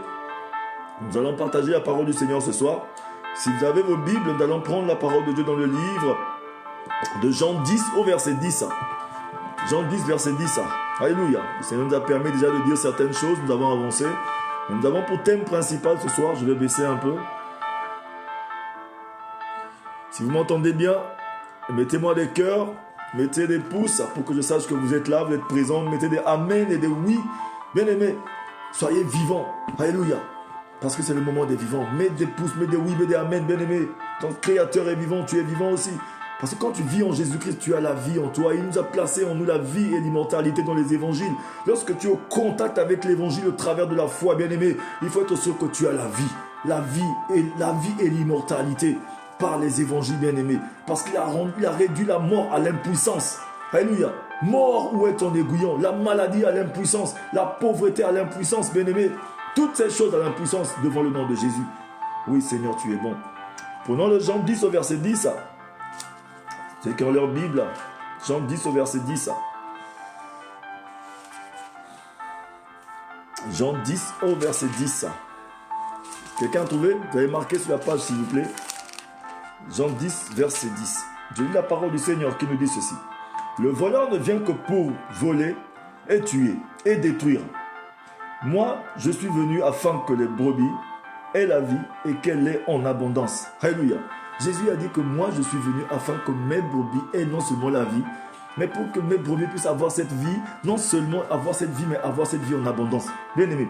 nous allons partager la parole du Seigneur ce soir. Si vous avez vos Bibles, nous allons prendre la parole de Dieu dans le livre de Jean 10 au verset 10. Jean 10, verset 10. Alléluia. Le Seigneur nous a permis déjà de dire certaines choses, nous avons avancé. Nous avons pour thème principal ce soir, je vais baisser un peu. Si vous m'entendez bien, mettez-moi des cœurs, mettez des pouces pour que je sache que vous êtes là, vous êtes présents. Mettez des amen et des oui. Bien-aimés, soyez vivants. Alléluia. Parce que c'est le moment des vivants. Mets des pouces, mets des oui, mets des amen, bien-aimés. Ton Créateur est vivant, tu es vivant aussi. Parce que quand tu vis en Jésus-Christ, tu as la vie en toi. Il nous a placé en nous la vie et l'immortalité dans les évangiles. Lorsque tu es au contact avec l'évangile au travers de la foi, bien-aimé, il faut être sûr que tu as la vie. La vie et l'immortalité par les évangiles, bien-aimés. Parce qu'il a réduit la mort à l'impuissance. Alléluia. Mort, où est ton aiguillon? La maladie à l'impuissance. La pauvreté à l'impuissance, bien-aimé. Toutes ces choses à l'impuissance devant le nom de Jésus. Oui, Seigneur, tu es bon. Prenons le Jean 10 au verset 10. C'est dans leur Bible. Jean 10 au verset 10. Jean 10 au verset 10. Quelqu'un a trouvé? Vous avez marqué sur la page, s'il vous plaît. Jean 10, verset 10. Je lis la parole du Seigneur qui nous dit ceci. Le voleur ne vient que pour voler et tuer et détruire. Moi, je suis venu afin que les brebis aient la vie et qu'elle l'ait en abondance. Alléluia. Jésus a dit que moi je suis venu afin que mes brebis aient non seulement la vie, mais pour que mes brebis puissent avoir cette vie, non seulement avoir cette vie, mais avoir cette vie en abondance. Bien aimé,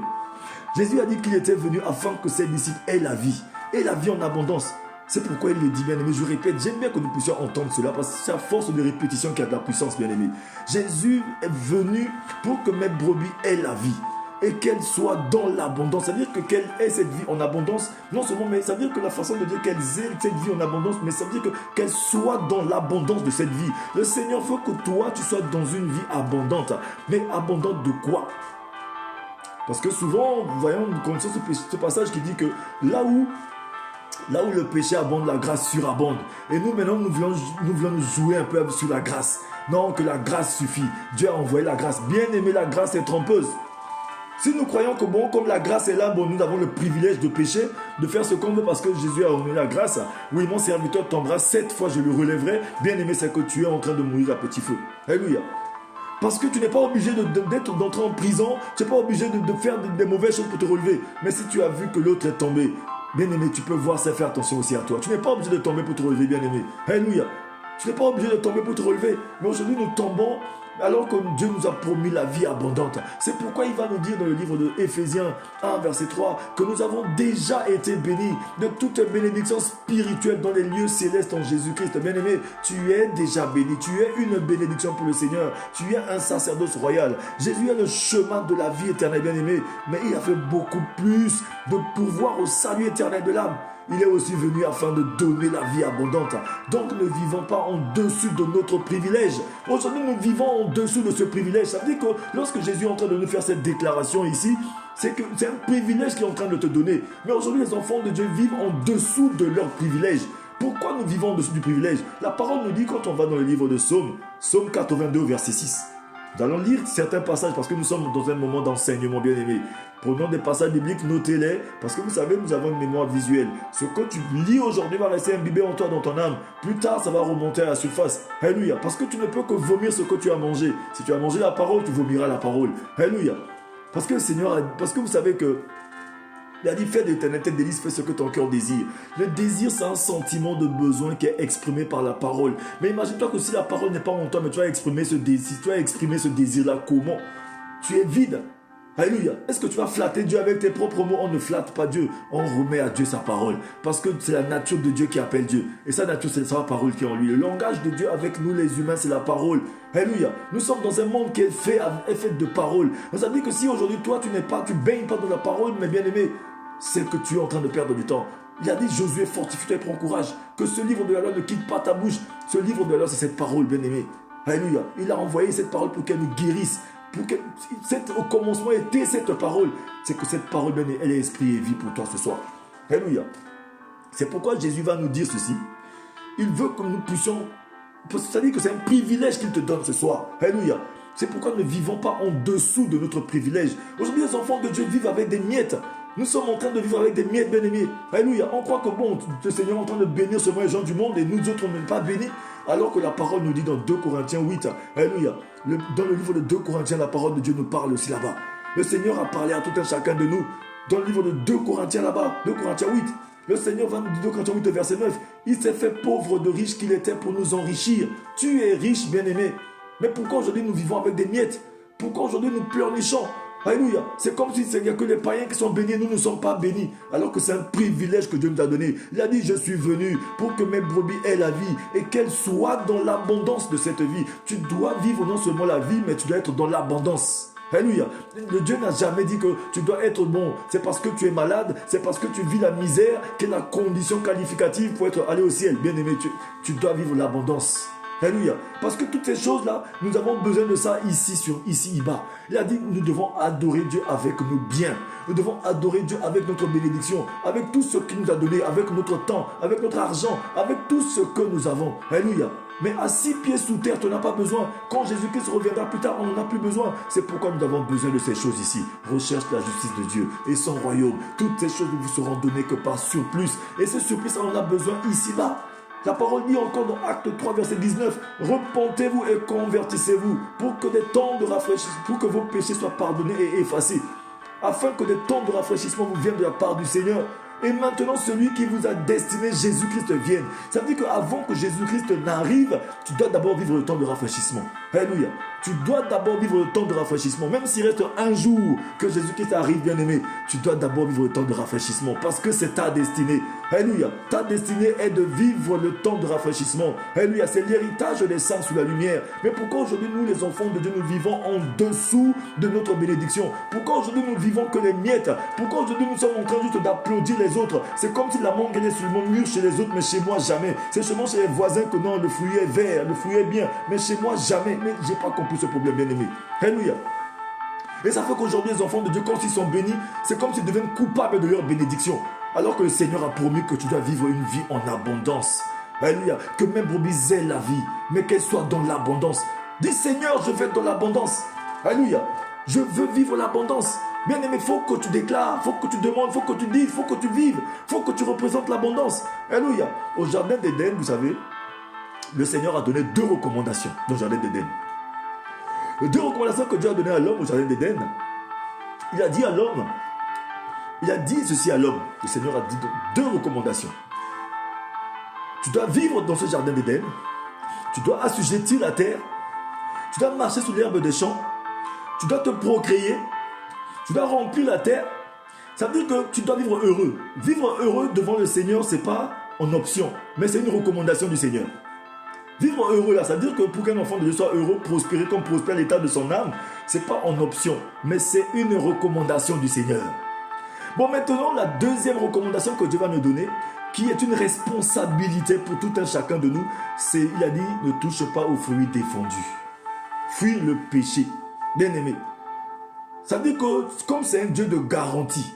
Jésus a dit qu'il était venu afin que ses disciples aient la vie, et la vie en abondance. C'est pourquoi il le dit, bien aimé, je répète, j'aime bien que nous puissions entendre cela, parce que c'est à force de répétition qu'il y a de la puissance, bien aimé. Jésus est venu pour que mes brebis aient la vie, et qu'elle soit dans l'abondance. Ça veut dire que qu'elle ait cette vie en abondance, non seulement, mais ça veut dire que la façon de dire qu'elle ait cette vie en abondance, mais ça veut dire qu'elle soit dans l'abondance de cette vie. Le Seigneur veut que toi, tu sois dans une vie abondante. Mais abondante de quoi? Parce que souvent, voyons, nous connaissons ce passage qui dit que là où le péché abonde, la grâce surabonde. Et nous, maintenant, nous voulons nous jouer un peu sur la grâce. Non, que la grâce suffit. Dieu a envoyé la grâce. Bien aimé, la grâce est trompeuse. Si nous croyons que bon, comme la grâce est là, bon, nous avons le privilège de pécher, de faire ce qu'on veut parce que Jésus a donné la grâce. Oui, mon serviteur tombera 7 fois, je le relèverai. Bien aimé, c'est que tu es en train de mourir à petit feu. Alléluia. Parce que tu n'es pas obligé d'entrer en prison, tu n'es pas obligé de faire des mauvaises choses pour te relever. Mais si tu as vu que l'autre est tombé, bien aimé, tu peux voir ça, faire attention aussi à toi. Tu n'es pas obligé de tomber pour te relever, bien aimé. Alléluia. Tu n'es pas obligé de tomber pour te relever. Mais aujourd'hui, nous tombons alors que Dieu nous a promis la vie abondante. C'est pourquoi il va nous dire dans le livre de Éphésiens 1, verset 3, que nous avons déjà été bénis de toute bénédiction spirituelle dans les lieux célestes en Jésus-Christ. Bien-aimé, tu es déjà béni. Tu es une bénédiction pour le Seigneur. Tu es un sacerdoce royal. Jésus est le chemin de la vie éternelle, bien-aimé. Mais il a fait beaucoup plus de pourvoir au salut éternel de l'âme. Il est aussi venu afin de donner la vie abondante. Donc ne vivons pas en dessous de notre privilège. Aujourd'hui, nous vivons en dessous de ce privilège. Ça veut dire que lorsque Jésus est en train de nous faire cette déclaration ici, c'est un privilège qu'il est en train de te donner. Mais aujourd'hui, les enfants de Dieu vivent en dessous de leur privilège. Pourquoi nous vivons en dessous du privilège? La parole nous dit quand on va dans le livre de Psaume, Psaume 82, verset 6. Nous allons lire certains passages parce que nous sommes dans un moment d'enseignement, bien aimé. Prenons des passages bibliques, notez-les, parce que vous savez, nous avons une mémoire visuelle. Ce que tu lis aujourd'hui va rester imbibé en toi, dans ton âme. Plus tard, ça va remonter à la surface. Alléluia. Parce que tu ne peux que vomir ce que tu as mangé. Si tu as mangé la parole, tu vomiras la parole. Alléluia. Parce que le Seigneur, parce que vous savez que il a dit, fais de l'éternité des délices, fais ce que ton cœur désire. Le désir, c'est un sentiment de besoin qui est exprimé par la parole. Mais imagine-toi que si la parole n'est pas en toi, mais tu vas exprimer ce désir, tu vas exprimer ce désir-là, comment? Tu es vide. Alléluia. Est-ce que tu vas flatter Dieu avec tes propres mots? On ne flatte pas Dieu. On remet à Dieu sa parole. Parce que c'est la nature de Dieu qui appelle Dieu. Et sa nature, c'est sa parole qui est en lui. Le langage de Dieu avec nous, les humains, c'est la parole. Alléluia. Nous sommes dans un monde qui est fait de paroles. Ça veut dire que si aujourd'hui, toi, tu baignes pas dans la parole, mais bien aimé, c'est que tu es en train de perdre du temps. Il a dit, Josué, fortifie-toi et prends courage. Que ce livre de la loi ne quitte pas ta bouche. Ce livre de la loi, c'est cette parole, bien-aimé. Alléluia. Il a envoyé cette parole pour qu'elle nous guérisse. Au commencement était cette parole. C'est que cette parole, bien-aimé, elle est esprit et vie pour toi ce soir. Alléluia. C'est pourquoi Jésus va nous dire ceci. Il veut que nous puissions... C'est-à-dire que c'est un privilège qu'il te donne ce soir. Alléluia. C'est pourquoi nous ne vivons pas en dessous de notre privilège. Aujourd'hui, les enfants de Dieu vivent avec des miettes. Nous sommes en train de vivre avec des miettes, bien-aimés. Alléluia. On croit que bon, le Seigneur est en train de bénir seulement les gens du monde et nous autres, on n'est pas bénis. Alors que la parole nous dit dans 2 Corinthiens 8, Alléluia. Dans le livre de 2 Corinthiens, la parole de Dieu nous parle aussi là-bas. Le Seigneur a parlé à tout un chacun de nous. Dans le livre de 2 Corinthiens là-bas, 2 Corinthiens 8, le Seigneur va nous dire 2 Corinthiens 8, verset 9. Il s'est fait pauvre de riche qu'il était pour nous enrichir. Tu es riche, bien-aimé. Mais pourquoi aujourd'hui nous vivons avec des miettes? Pourquoi aujourd'hui nous pleurnichons? Alléluia. C'est comme si il n'y a que les païens qui sont bénis, nous ne sommes pas bénis. Alors que c'est un privilège que Dieu nous a donné. Il a dit, je suis venu pour que mes brebis aient la vie et qu'elles soient dans l'abondance de cette vie. Tu dois vivre non seulement la vie, mais tu dois être dans l'abondance. Alléluia. Le Dieu n'a jamais dit que tu dois être bon. C'est parce que tu es malade, c'est parce que tu vis la misère qui est la condition qualificative pour aller au ciel. Bien aimé, tu dois vivre l'abondance. Alléluia. Parce que toutes ces choses-là, nous avons besoin de ça ici-bas. Il a dit, nous devons adorer Dieu avec nos biens. Nous devons adorer Dieu avec notre bénédiction, avec tout ce qu'il nous a donné, avec notre temps, avec notre argent, avec tout ce que nous avons. Alléluia. Mais à 6 pieds sous terre, tu n'en as pas besoin. Quand Jésus-Christ reviendra plus tard, on n'en a plus besoin. C'est pourquoi nous avons besoin de ces choses ici. Recherche la justice de Dieu et son royaume. Toutes ces choses ne vous seront données que par surplus. Et ce surplus, on en a besoin ici-bas. La parole dit encore dans Acte 3, verset 19, repentez-vous et convertissez-vous pour que des temps de rafraîchissement, pour que vos péchés soient pardonnés et effacés, afin que des temps de rafraîchissement vous viennent de la part du Seigneur Et maintenant, celui qui vous a destiné, Jésus-Christ, vienne. Ça veut dire qu'avant que Jésus-Christ n'arrive, tu dois d'abord vivre le temps de rafraîchissement. Alléluia. Tu dois d'abord vivre le temps de rafraîchissement. Même s'il reste un jour que Jésus-Christ arrive, bien-aimé, tu dois d'abord vivre le temps de rafraîchissement. Parce que c'est ta destinée. Alléluia. Ta destinée est de vivre le temps de rafraîchissement. Alléluia. C'est l'héritage des saints sous la lumière. Mais pourquoi aujourd'hui, nous, les enfants de Dieu, nous vivons en dessous de notre bénédiction? Pourquoi aujourd'hui, nous vivons que les miettes? Pourquoi aujourd'hui, nous sommes en train juste d'applaudir les autres? C'est comme si la mangue est sur le mur chez les autres, mais chez moi, jamais. C'est seulement chez les voisins que non, le fruit est vert, le fruit est bien. Mais chez moi, jamais. Mais je n'ai pas compris ce problème, bien-aimé. Alléluia. Et ça fait qu'aujourd'hui, les enfants de Dieu, quand ils sont bénis, c'est comme s'ils deviennent coupables de leur bénédiction. Alors que le Seigneur a promis que tu dois vivre une vie en abondance. Alléluia. Que même brebis ait la vie, mais qu'elle soit dans l'abondance. Dis Seigneur, je vais être dans l'abondance. Alléluia. Je veux vivre l'abondance. Bien-aimé, il faut que tu déclares, il faut que tu demandes, il faut que tu dises, il faut que tu vives, il faut que tu représentes l'abondance. Alléluia. Au jardin d'Éden, vous savez, le Seigneur a donné 2 recommandations dans le jardin d'Éden. Les 2 recommandations que Dieu a données à l'homme au jardin d'Éden, il a dit à l'homme, il a dit ceci à l'homme. Le Seigneur a dit 2 recommandations. Tu dois vivre dans ce jardin d'Éden, tu dois assujettir la terre, tu dois marcher sous l'herbe des champs, tu dois te procréer, tu dois remplir la terre. Ça veut dire que tu dois vivre heureux. Vivre heureux devant le Seigneur, ce n'est pas en option, mais c'est une recommandation du Seigneur. Vivre heureux là, ça veut dire que pour qu'un enfant de Dieu soit heureux, prospérer comme prospère l'état de son âme, ce n'est pas en option, mais c'est une recommandation du Seigneur. Bon, maintenant, la deuxième recommandation que Dieu va nous donner, qui est une responsabilité pour tout un chacun de nous, c'est, il a dit, ne touche pas aux fruits défendus. Fuis le péché. Bien-aimé. Ça veut dire que, comme c'est un Dieu de garantie,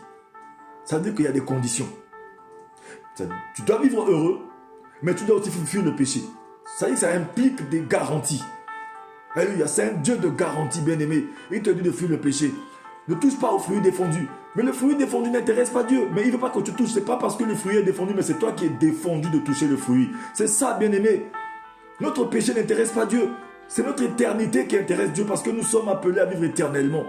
ça veut dire qu'il y a des conditions. Tu dois vivre heureux, mais tu dois aussi fuir le péché. Ça veut dire que ça implique des garanties. Alléluia, c'est un Dieu de garantie, bien-aimé. Il te dit de fuir le péché. Ne touche pas aux fruits défendus. Mais le fruit défendu n'intéresse pas Dieu. Mais il ne veut pas que tu touches. Ce n'est pas parce que le fruit est défendu, mais c'est toi qui es défendu de toucher le fruit. C'est ça, bien-aimé. Notre péché n'intéresse pas Dieu. C'est notre éternité qui intéresse Dieu parce que nous sommes appelés à vivre éternellement.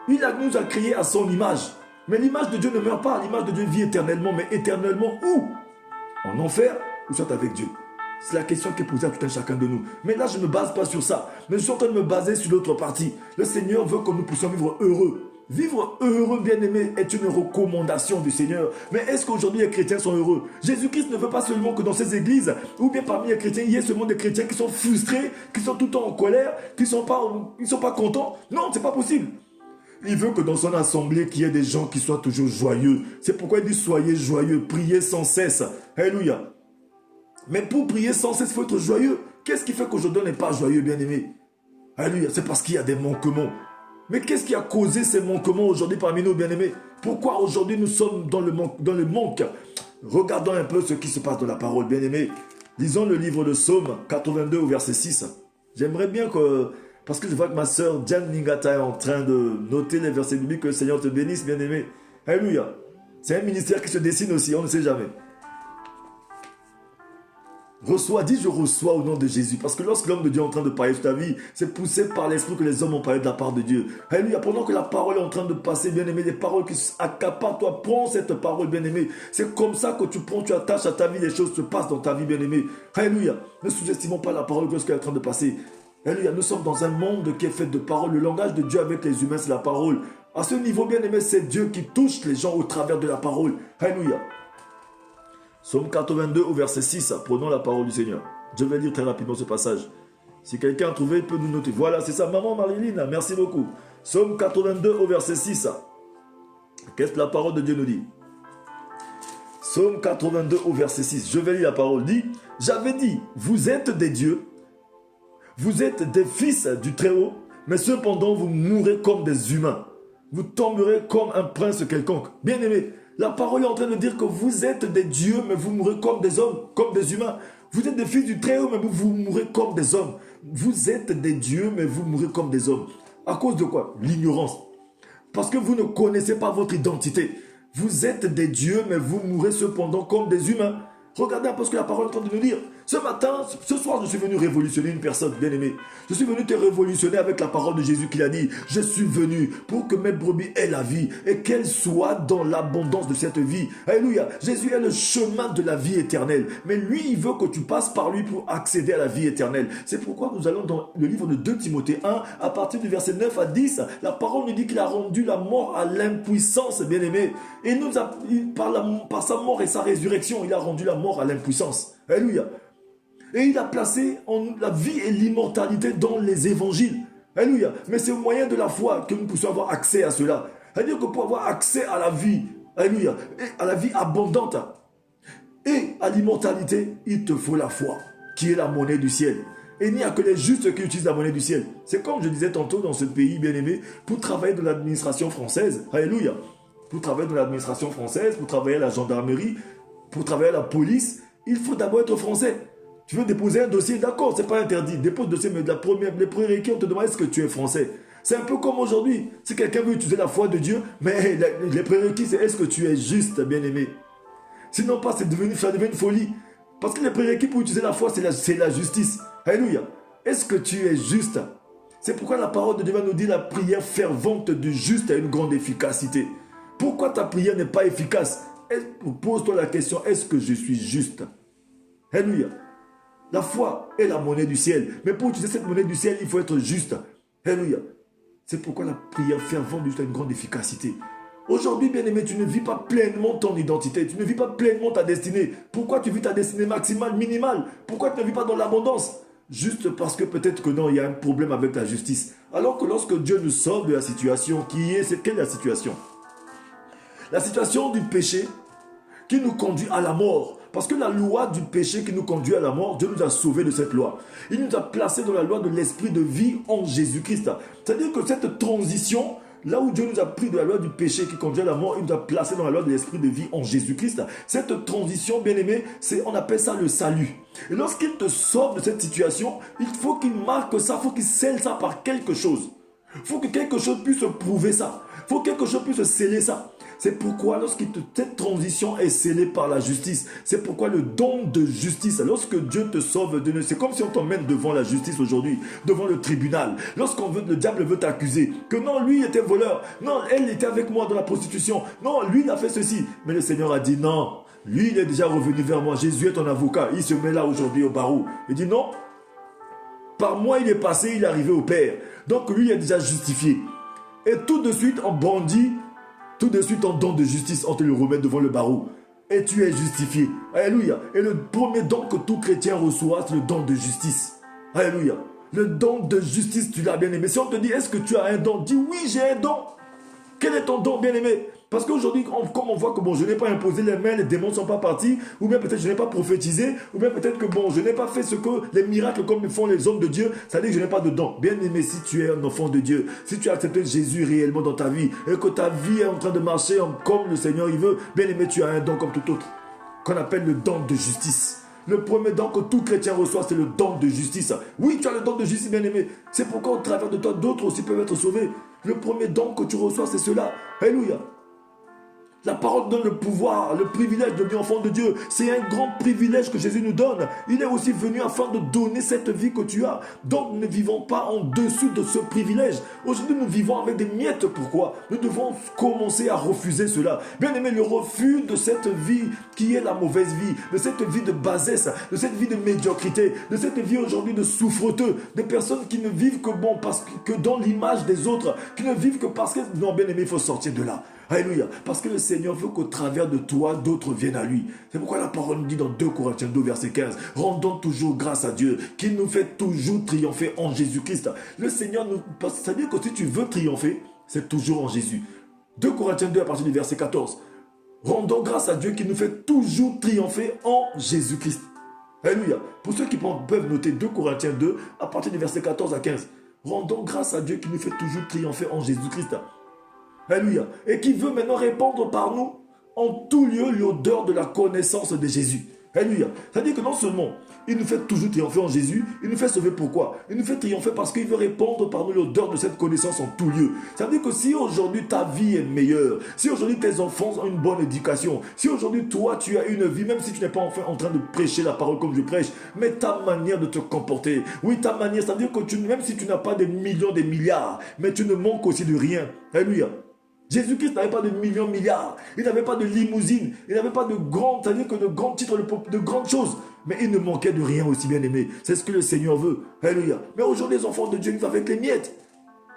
Il nous a créés à son image. Mais l'image de Dieu ne meurt pas. L'image de Dieu vit éternellement. Mais éternellement où? En enfer ou soit avec Dieu? C'est la question qui est posée à tout un chacun de nous. Mais là, je ne me base pas sur ça. Mais je suis en train de me baser sur l'autre partie. Le Seigneur veut que nous puissions vivre heureux. Vivre heureux, bien-aimé, est une recommandation du Seigneur. Mais est-ce qu'aujourd'hui les chrétiens sont heureux? Jésus-Christ ne veut pas seulement que dans ces églises, ou bien parmi les chrétiens, il y ait seulement des chrétiens qui sont frustrés, qui sont tout le temps en colère, qui ne sont pas contents. Non, ce n'est pas possible. Il veut que dans son assemblée, qu'il y ait des gens qui soient toujours joyeux. C'est pourquoi il dit soyez joyeux, priez sans cesse. Alléluia. Mais pour prier sans cesse, il faut être joyeux. Qu'est-ce qui fait qu'aujourd'hui on n'est pas joyeux, bien-aimé? Alléluia, c'est parce qu'il y a des manquements. Mais qu'est-ce qui a causé ces manquements aujourd'hui parmi nous, bien-aimés? Pourquoi aujourd'hui nous sommes dans le manque? Regardons un peu ce qui se passe dans la parole, bien-aimés. Lisons le livre de Psaume 82 au verset 6. J'aimerais bien que, parce que je vois que ma sœur Diane Ningata est en train de noter les versets bibliques, que le Seigneur te bénisse, bien-aimé. Alléluia. C'est un ministère qui se dessine aussi, on ne sait jamais. Reçois, dis je reçois au nom de Jésus. Parce que lorsque l'homme de Dieu est en train de parler de ta vie, c'est poussé par l'esprit que les hommes ont parlé de la part de Dieu. Alléluia. Pendant que la parole est en train de passer, bien-aimé, des paroles qui accaparent toi, prends cette parole, bien-aimé. C'est comme ça que tu prends, tu attaches à ta vie, les choses se passent dans ta vie, bien-aimé. Alléluia. Ne sous-estimons pas la parole de Dieu qui est en train de passer. Alléluia. Nous sommes dans un monde qui est fait de paroles. Le langage de Dieu avec les humains, c'est la parole. À ce niveau, bien-aimé, c'est Dieu qui touche les gens au travers de la parole. Alléluia. Psaume 82 au verset 6, prenons la parole du Seigneur. Je vais lire très rapidement ce passage. Si quelqu'un a trouvé, il peut nous noter. Voilà, c'est ça, maman Marilyn, merci beaucoup. Psaume 82 au verset 6. Qu'est-ce que la parole de Dieu nous dit? Psaume 82 au verset 6. Je vais lire la parole. Dit, j'avais dit, vous êtes des dieux, vous êtes des fils du Très-Haut, mais cependant vous mourrez comme des humains. Vous tomberez comme un prince quelconque. Bien-aimé, la parole est en train de dire que vous êtes des dieux, mais vous mourrez comme des hommes, comme des humains. Vous êtes des fils du Très-Haut, mais vous mourrez comme des hommes. Vous êtes des dieux, mais vous mourrez comme des hommes. À cause de quoi? L'ignorance. Parce que vous ne connaissez pas votre identité. Vous êtes des dieux, mais vous mourrez cependant comme des humains. Regardez un peu ce que la parole est en train de nous dire. Ce matin, ce soir, je suis venu révolutionner une personne, bien-aimée. Je suis venu te révolutionner avec la parole de Jésus qui a dit, je suis venu pour que mes brebis aient la vie et qu'elles soient dans l'abondance de cette vie. Alléluia. Jésus est le chemin de la vie éternelle. Mais lui, il veut que tu passes par lui pour accéder à la vie éternelle. C'est pourquoi nous allons dans le livre de 2 Timothée 1, à partir du verset 9 à 10, la parole nous dit qu'il a rendu la mort à l'impuissance, bien-aimé. Et par sa mort et sa résurrection, il a rendu la mort à l'impuissance. Alléluia. Et il a placé la vie et l'immortalité dans les évangiles. Alléluia. Mais c'est au moyen de la foi que nous puissions avoir accès à cela. C'est-à-dire que pour avoir accès à la vie, alléluia, et à la vie abondante et à l'immortalité, il te faut la foi, qui est la monnaie du ciel. Et il n'y a que les justes qui utilisent la monnaie du ciel. C'est comme je disais tantôt dans ce pays bien-aimé, pour travailler dans l'administration française, alléluia, pour travailler dans l'administration française, pour travailler à la gendarmerie, pour travailler à la police, il faut d'abord être français. Tu veux déposer un dossier, d'accord, c'est pas interdit. Dépose le dossier, mais les prérequis, on te demande est-ce que tu es français. C'est un peu comme aujourd'hui. Si quelqu'un veut utiliser la foi de Dieu, mais les prérequis, c'est est-ce que tu es juste, bien-aimé. Sinon, ça devient une folie. Parce que les prérequis pour utiliser la foi, c'est la justice. Alléluia. Est-ce que tu es juste? C'est pourquoi la parole de Dieu va nous dire la prière fervente du juste a une grande efficacité. Pourquoi ta prière n'est pas efficace? Pose-toi la question, est-ce que je suis juste? Alléluia. La foi est la monnaie du ciel. Mais pour utiliser cette monnaie du ciel, il faut être juste. Alléluia. C'est pourquoi la prière fervente a une grande efficacité. Aujourd'hui, bien-aimé, tu ne vis pas pleinement ton identité. Tu ne vis pas pleinement ta destinée. Pourquoi tu vis ta destinée maximale, minimale? Pourquoi tu ne vis pas dans l'abondance? Juste parce que peut-être que non, il y a un problème avec la justice. Alors que lorsque Dieu nous sauve de la situation, quelle est la situation? La situation du péché qui nous conduit à la mort. Parce que la loi du péché qui nous conduit à la mort, Dieu nous a sauvés de cette loi. Il nous a placés dans la loi de l'esprit de vie en Jésus-Christ. C'est-à-dire que cette transition, là où Dieu nous a pris de la loi du péché qui conduit à la mort, il nous a placés dans la loi de l'esprit de vie en Jésus-Christ. Cette transition, bien-aimé, on appelle ça le salut. Et lorsqu'il te sauve de cette situation, il faut qu'il marque ça, il faut qu'il scelle ça par quelque chose. Il faut que quelque chose puisse prouver ça. Il faut que quelque chose puisse sceller ça. C'est pourquoi cette transition est scellée par la justice. C'est pourquoi le don de justice, lorsque Dieu te sauve, c'est comme si on t'emmène devant la justice aujourd'hui, devant le tribunal. Le diable veut t'accuser que non, lui était voleur, non, elle était avec moi dans la prostitution, non, lui il a fait ceci. Mais le Seigneur a dit non, lui il est déjà revenu vers moi, Jésus est ton avocat, il se met là aujourd'hui au barreau. Il dit non, par moi il est passé, il est arrivé au Père. Donc lui il est déjà justifié. Et tout de suite on brandit, tout de suite, ton don de justice, on te le remet devant le barreau. Et tu es justifié. Alléluia. Et le premier don que tout chrétien reçoit, c'est le don de justice. Alléluia. Le don de justice, tu l'as bien aimé. Si on te dit, est-ce que tu as un don? Dis oui, j'ai un don. Quel est ton don, bien aimé? Parce qu'aujourd'hui, comme on voit que je n'ai pas imposé les mains, les démons ne sont pas partis, ou bien peut-être je n'ai pas prophétisé, ou bien peut-être que je n'ai pas fait les miracles comme font les hommes de Dieu, ça dit que je n'ai pas de don. Bien aimé, si tu es un enfant de Dieu, si tu as accepté Jésus réellement dans ta vie, et que ta vie est en train de marcher comme le Seigneur il veut, bien aimé, tu as un don comme tout autre, qu'on appelle le don de justice. Le premier don que tout chrétien reçoit, c'est le don de justice. Oui, tu as le don de justice, bien aimé. C'est pourquoi au travers de toi, d'autres aussi peuvent être sauvés. Le premier don que tu reçois, c'est cela. Alléluia. La parole donne le pouvoir, le privilège de devenir enfant de Dieu. C'est un grand privilège que Jésus nous donne. Il est aussi venu afin de donner cette vie que tu as. Donc nous ne vivons pas en dessous de ce privilège. Aujourd'hui nous vivons avec des miettes. Pourquoi? Nous devons commencer à refuser cela. Bien aimé, le refus de cette vie qui est la mauvaise vie, de cette vie de bassesse, de cette vie de médiocrité, de cette vie aujourd'hui de souffreteux, de personnes qui ne vivent que dans l'image des autres, qui ne vivent que parce que non, bien aimé, il faut sortir de là. Alléluia. Parce que le Seigneur veut qu'au travers de toi, d'autres viennent à lui. C'est pourquoi la parole nous dit dans 2 Corinthiens 2, verset 15, rendons toujours grâce à Dieu, qui nous fait toujours triompher en Jésus-Christ. Le Seigneur nous... C'est-à-dire que si tu veux triompher, c'est toujours en Jésus. 2 Corinthiens 2, à partir du verset 14. Rendons grâce à Dieu qui nous fait toujours triompher en Jésus-Christ. Alléluia. Pour ceux qui peuvent noter 2 Corinthiens 2, à partir du verset 14 à 15. Rendons grâce à Dieu qui nous fait toujours triompher en Jésus-Christ. Alléluia. Et qui veut maintenant répandre par nous en tout lieu l'odeur de la connaissance de Jésus. Alléluia. C'est-à-dire que non seulement il nous fait toujours triompher en Jésus, il nous fait sauver pourquoi? Il nous fait triompher parce qu'il veut répandre par nous l'odeur de cette connaissance en tout lieu. C'est-à-dire que si aujourd'hui ta vie est meilleure, si aujourd'hui tes enfants ont une bonne éducation, si aujourd'hui toi tu as une vie, même si tu n'es pas enfin en train de prêcher la parole comme je prêche, mais ta manière de te comporter, oui ta manière, c'est-à-dire que même si tu n'as pas des millions, des milliards, mais tu ne manques aussi de rien. Alléluia. Jésus-Christ n'avait pas de millions, milliards. Il n'avait pas de limousine. Il n'avait pas de grands, c'est-à-dire que de grands titres, de grandes choses. Mais il ne manquait de rien aussi, bien aimé. C'est ce que le Seigneur veut. Alléluia. Mais aujourd'hui, les enfants de Dieu vivent avec les miettes.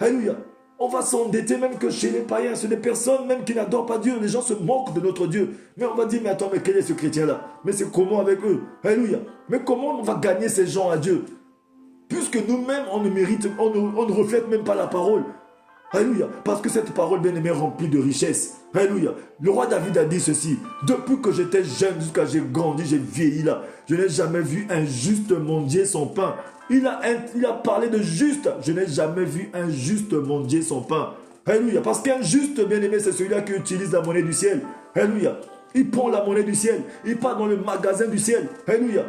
Alléluia. On va s'endetter même que chez les païens. C'est des personnes même qui n'adorent pas Dieu. Les gens se moquent de notre Dieu. Mais on va dire, mais attends, mais quel est ce chrétien-là? Mais c'est comment avec eux? Alléluia. Mais comment on va gagner ces gens à Dieu? Puisque nous-mêmes, on ne mérite, on ne reflète même pas la parole. Alléluia. Parce que cette parole bien-aimée est remplie de richesse. Alléluia. Le roi David a dit ceci. Depuis que j'étais jeune jusqu'à j'ai grandi, j'ai vieilli là. Je n'ai jamais vu un juste mendier son pain. Il a parlé de juste. Je n'ai jamais vu un juste mendier son pain. Alléluia. Parce qu'un juste bien-aimé, c'est celui-là qui utilise la monnaie du ciel. Alléluia. Il prend la monnaie du ciel. Il part dans le magasin du ciel. Alléluia.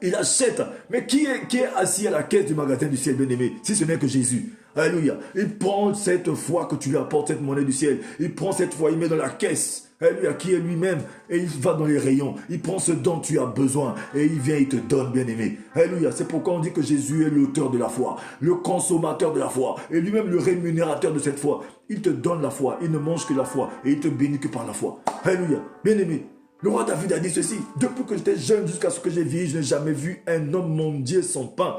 Il achète. Mais qui est assis à la caisse du magasin du ciel, bien-aimé? Si ce n'est que Jésus. Alléluia. Il prend cette foi que tu lui apportes, cette monnaie du ciel. Il prend cette foi, il met dans la caisse. Alléluia, qui est lui-même. Et il va dans les rayons. Il prend ce dont tu as besoin. Et il vient, il te donne, bien-aimé. Alléluia. C'est pourquoi on dit que Jésus est l'auteur de la foi. Le consommateur de la foi. Et lui-même le rémunérateur de cette foi. Il te donne la foi. Il ne mange que la foi. Et il te bénit que par la foi. Alléluia. Bien-aimé. Le roi David a dit ceci. Depuis que j'étais jeune jusqu'à ce que j'ai vieilli, je n'ai jamais vu un homme mendier son pain.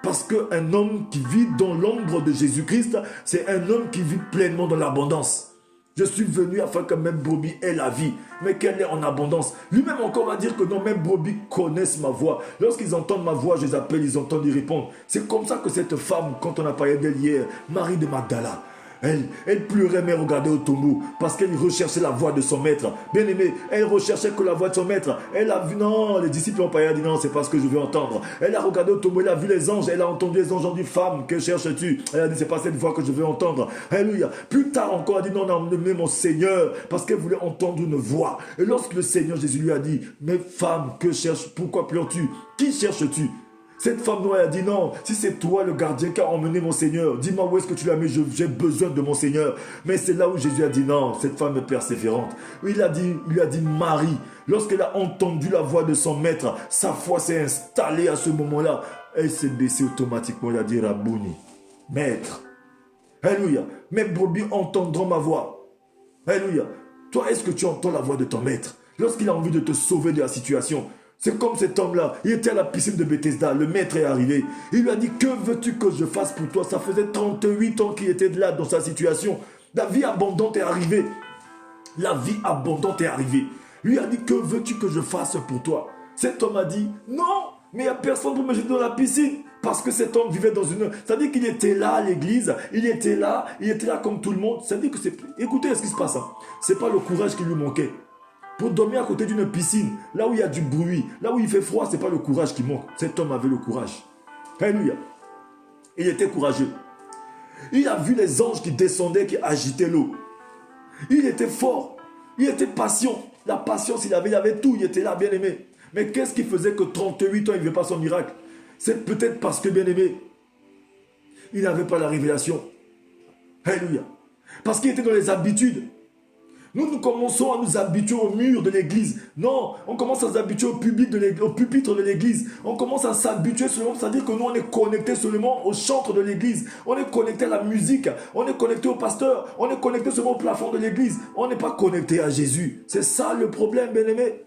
Parce qu'un homme qui vit dans l'ombre de Jésus-Christ, c'est un homme qui vit pleinement dans l'abondance. Je suis venu afin que même brebis ait la vie, mais qu'elle est en abondance. Lui-même encore va dire que non, même brebis connaissent ma voix. Lorsqu'ils entendent ma voix, je les appelle, ils entendent, ils répondent. C'est comme ça que cette femme, quand on a parlé d'elle hier, Marie de Magdala, elle pleurait mais regardait au tombeau parce qu'elle recherchait la voix de son maître. Bien aimé, elle recherchait que la voix de son maître. Elle a vu, non, les disciples ont pas dit non, c'est pas ce que je veux entendre. Elle a regardé au tombeau, elle a vu les anges, elle a entendu les anges, ont dit femme, que cherches-tu? Elle a dit c'est pas cette voix que je veux entendre. Alléluia. Plus tard encore, elle a dit non, non, mais mon Seigneur, parce qu'elle voulait entendre une voix. Et lorsque le Seigneur Jésus lui a dit, mais femme, que cherches, pourquoi pleures-tu? Qui cherches-tu? Cette femme noire a dit non, si c'est toi le gardien qui a emmené mon Seigneur, dis-moi où est-ce que tu l'as mis, j'ai besoin de mon Seigneur. Mais c'est là où Jésus a dit non, cette femme est persévérante. Il lui a dit Marie. Lorsqu'elle a entendu la voix de son maître, sa foi s'est installée à ce moment-là. Elle s'est baissée automatiquement, elle a dit Rabouni, maître. Alléluia. Mes brebis entendront ma voix. Alléluia. Toi, est-ce que tu entends la voix de ton maître lorsqu'il a envie de te sauver de la situation? C'est comme cet homme-là, il était à la piscine de Bethesda, le maître est arrivé. Il lui a dit, que veux-tu que je fasse pour toi? Ça faisait 38 ans qu'il était là dans sa situation. La vie abondante est arrivée. La vie abondante est arrivée. Lui a dit, que veux-tu que je fasse pour toi? Cet homme a dit, non, mais il n'y a personne pour me jeter dans la piscine. Parce que cet homme vivait dans une... C'est-à-dire qu'il était là à l'église, il était là comme tout le monde. C'est-à-dire que c'est... Écoutez ce qui se passe. Hein. Ce n'est pas le courage qui lui manquait. Pour dormir à côté d'une piscine, là où il y a du bruit, là où il fait froid, ce n'est pas le courage qui manque. Cet homme avait le courage. Alléluia. Il était courageux. Il a vu les anges qui descendaient, qui agitaient l'eau. Il était fort. Il était patient. La patience, il avait tout. Il était là, bien aimé. Mais qu'est-ce qui faisait que 38 ans, il ne vivait pas son miracle? C'est peut-être parce que, bien aimé, il n'avait pas la révélation. Alléluia. Parce qu'il était dans les habitudes. Nous commençons à nous habituer au mur de l'église. Non, on commence à s'habituer au pupitre de l'église. On commence à s'habituer seulement, c'est-à-dire que nous, on est connecté seulement au chantre de l'église. On est connecté à la musique. On est connecté au pasteur. On est connecté seulement au plafond de l'église. On n'est pas connecté à Jésus. C'est ça le problème, bien-aimé.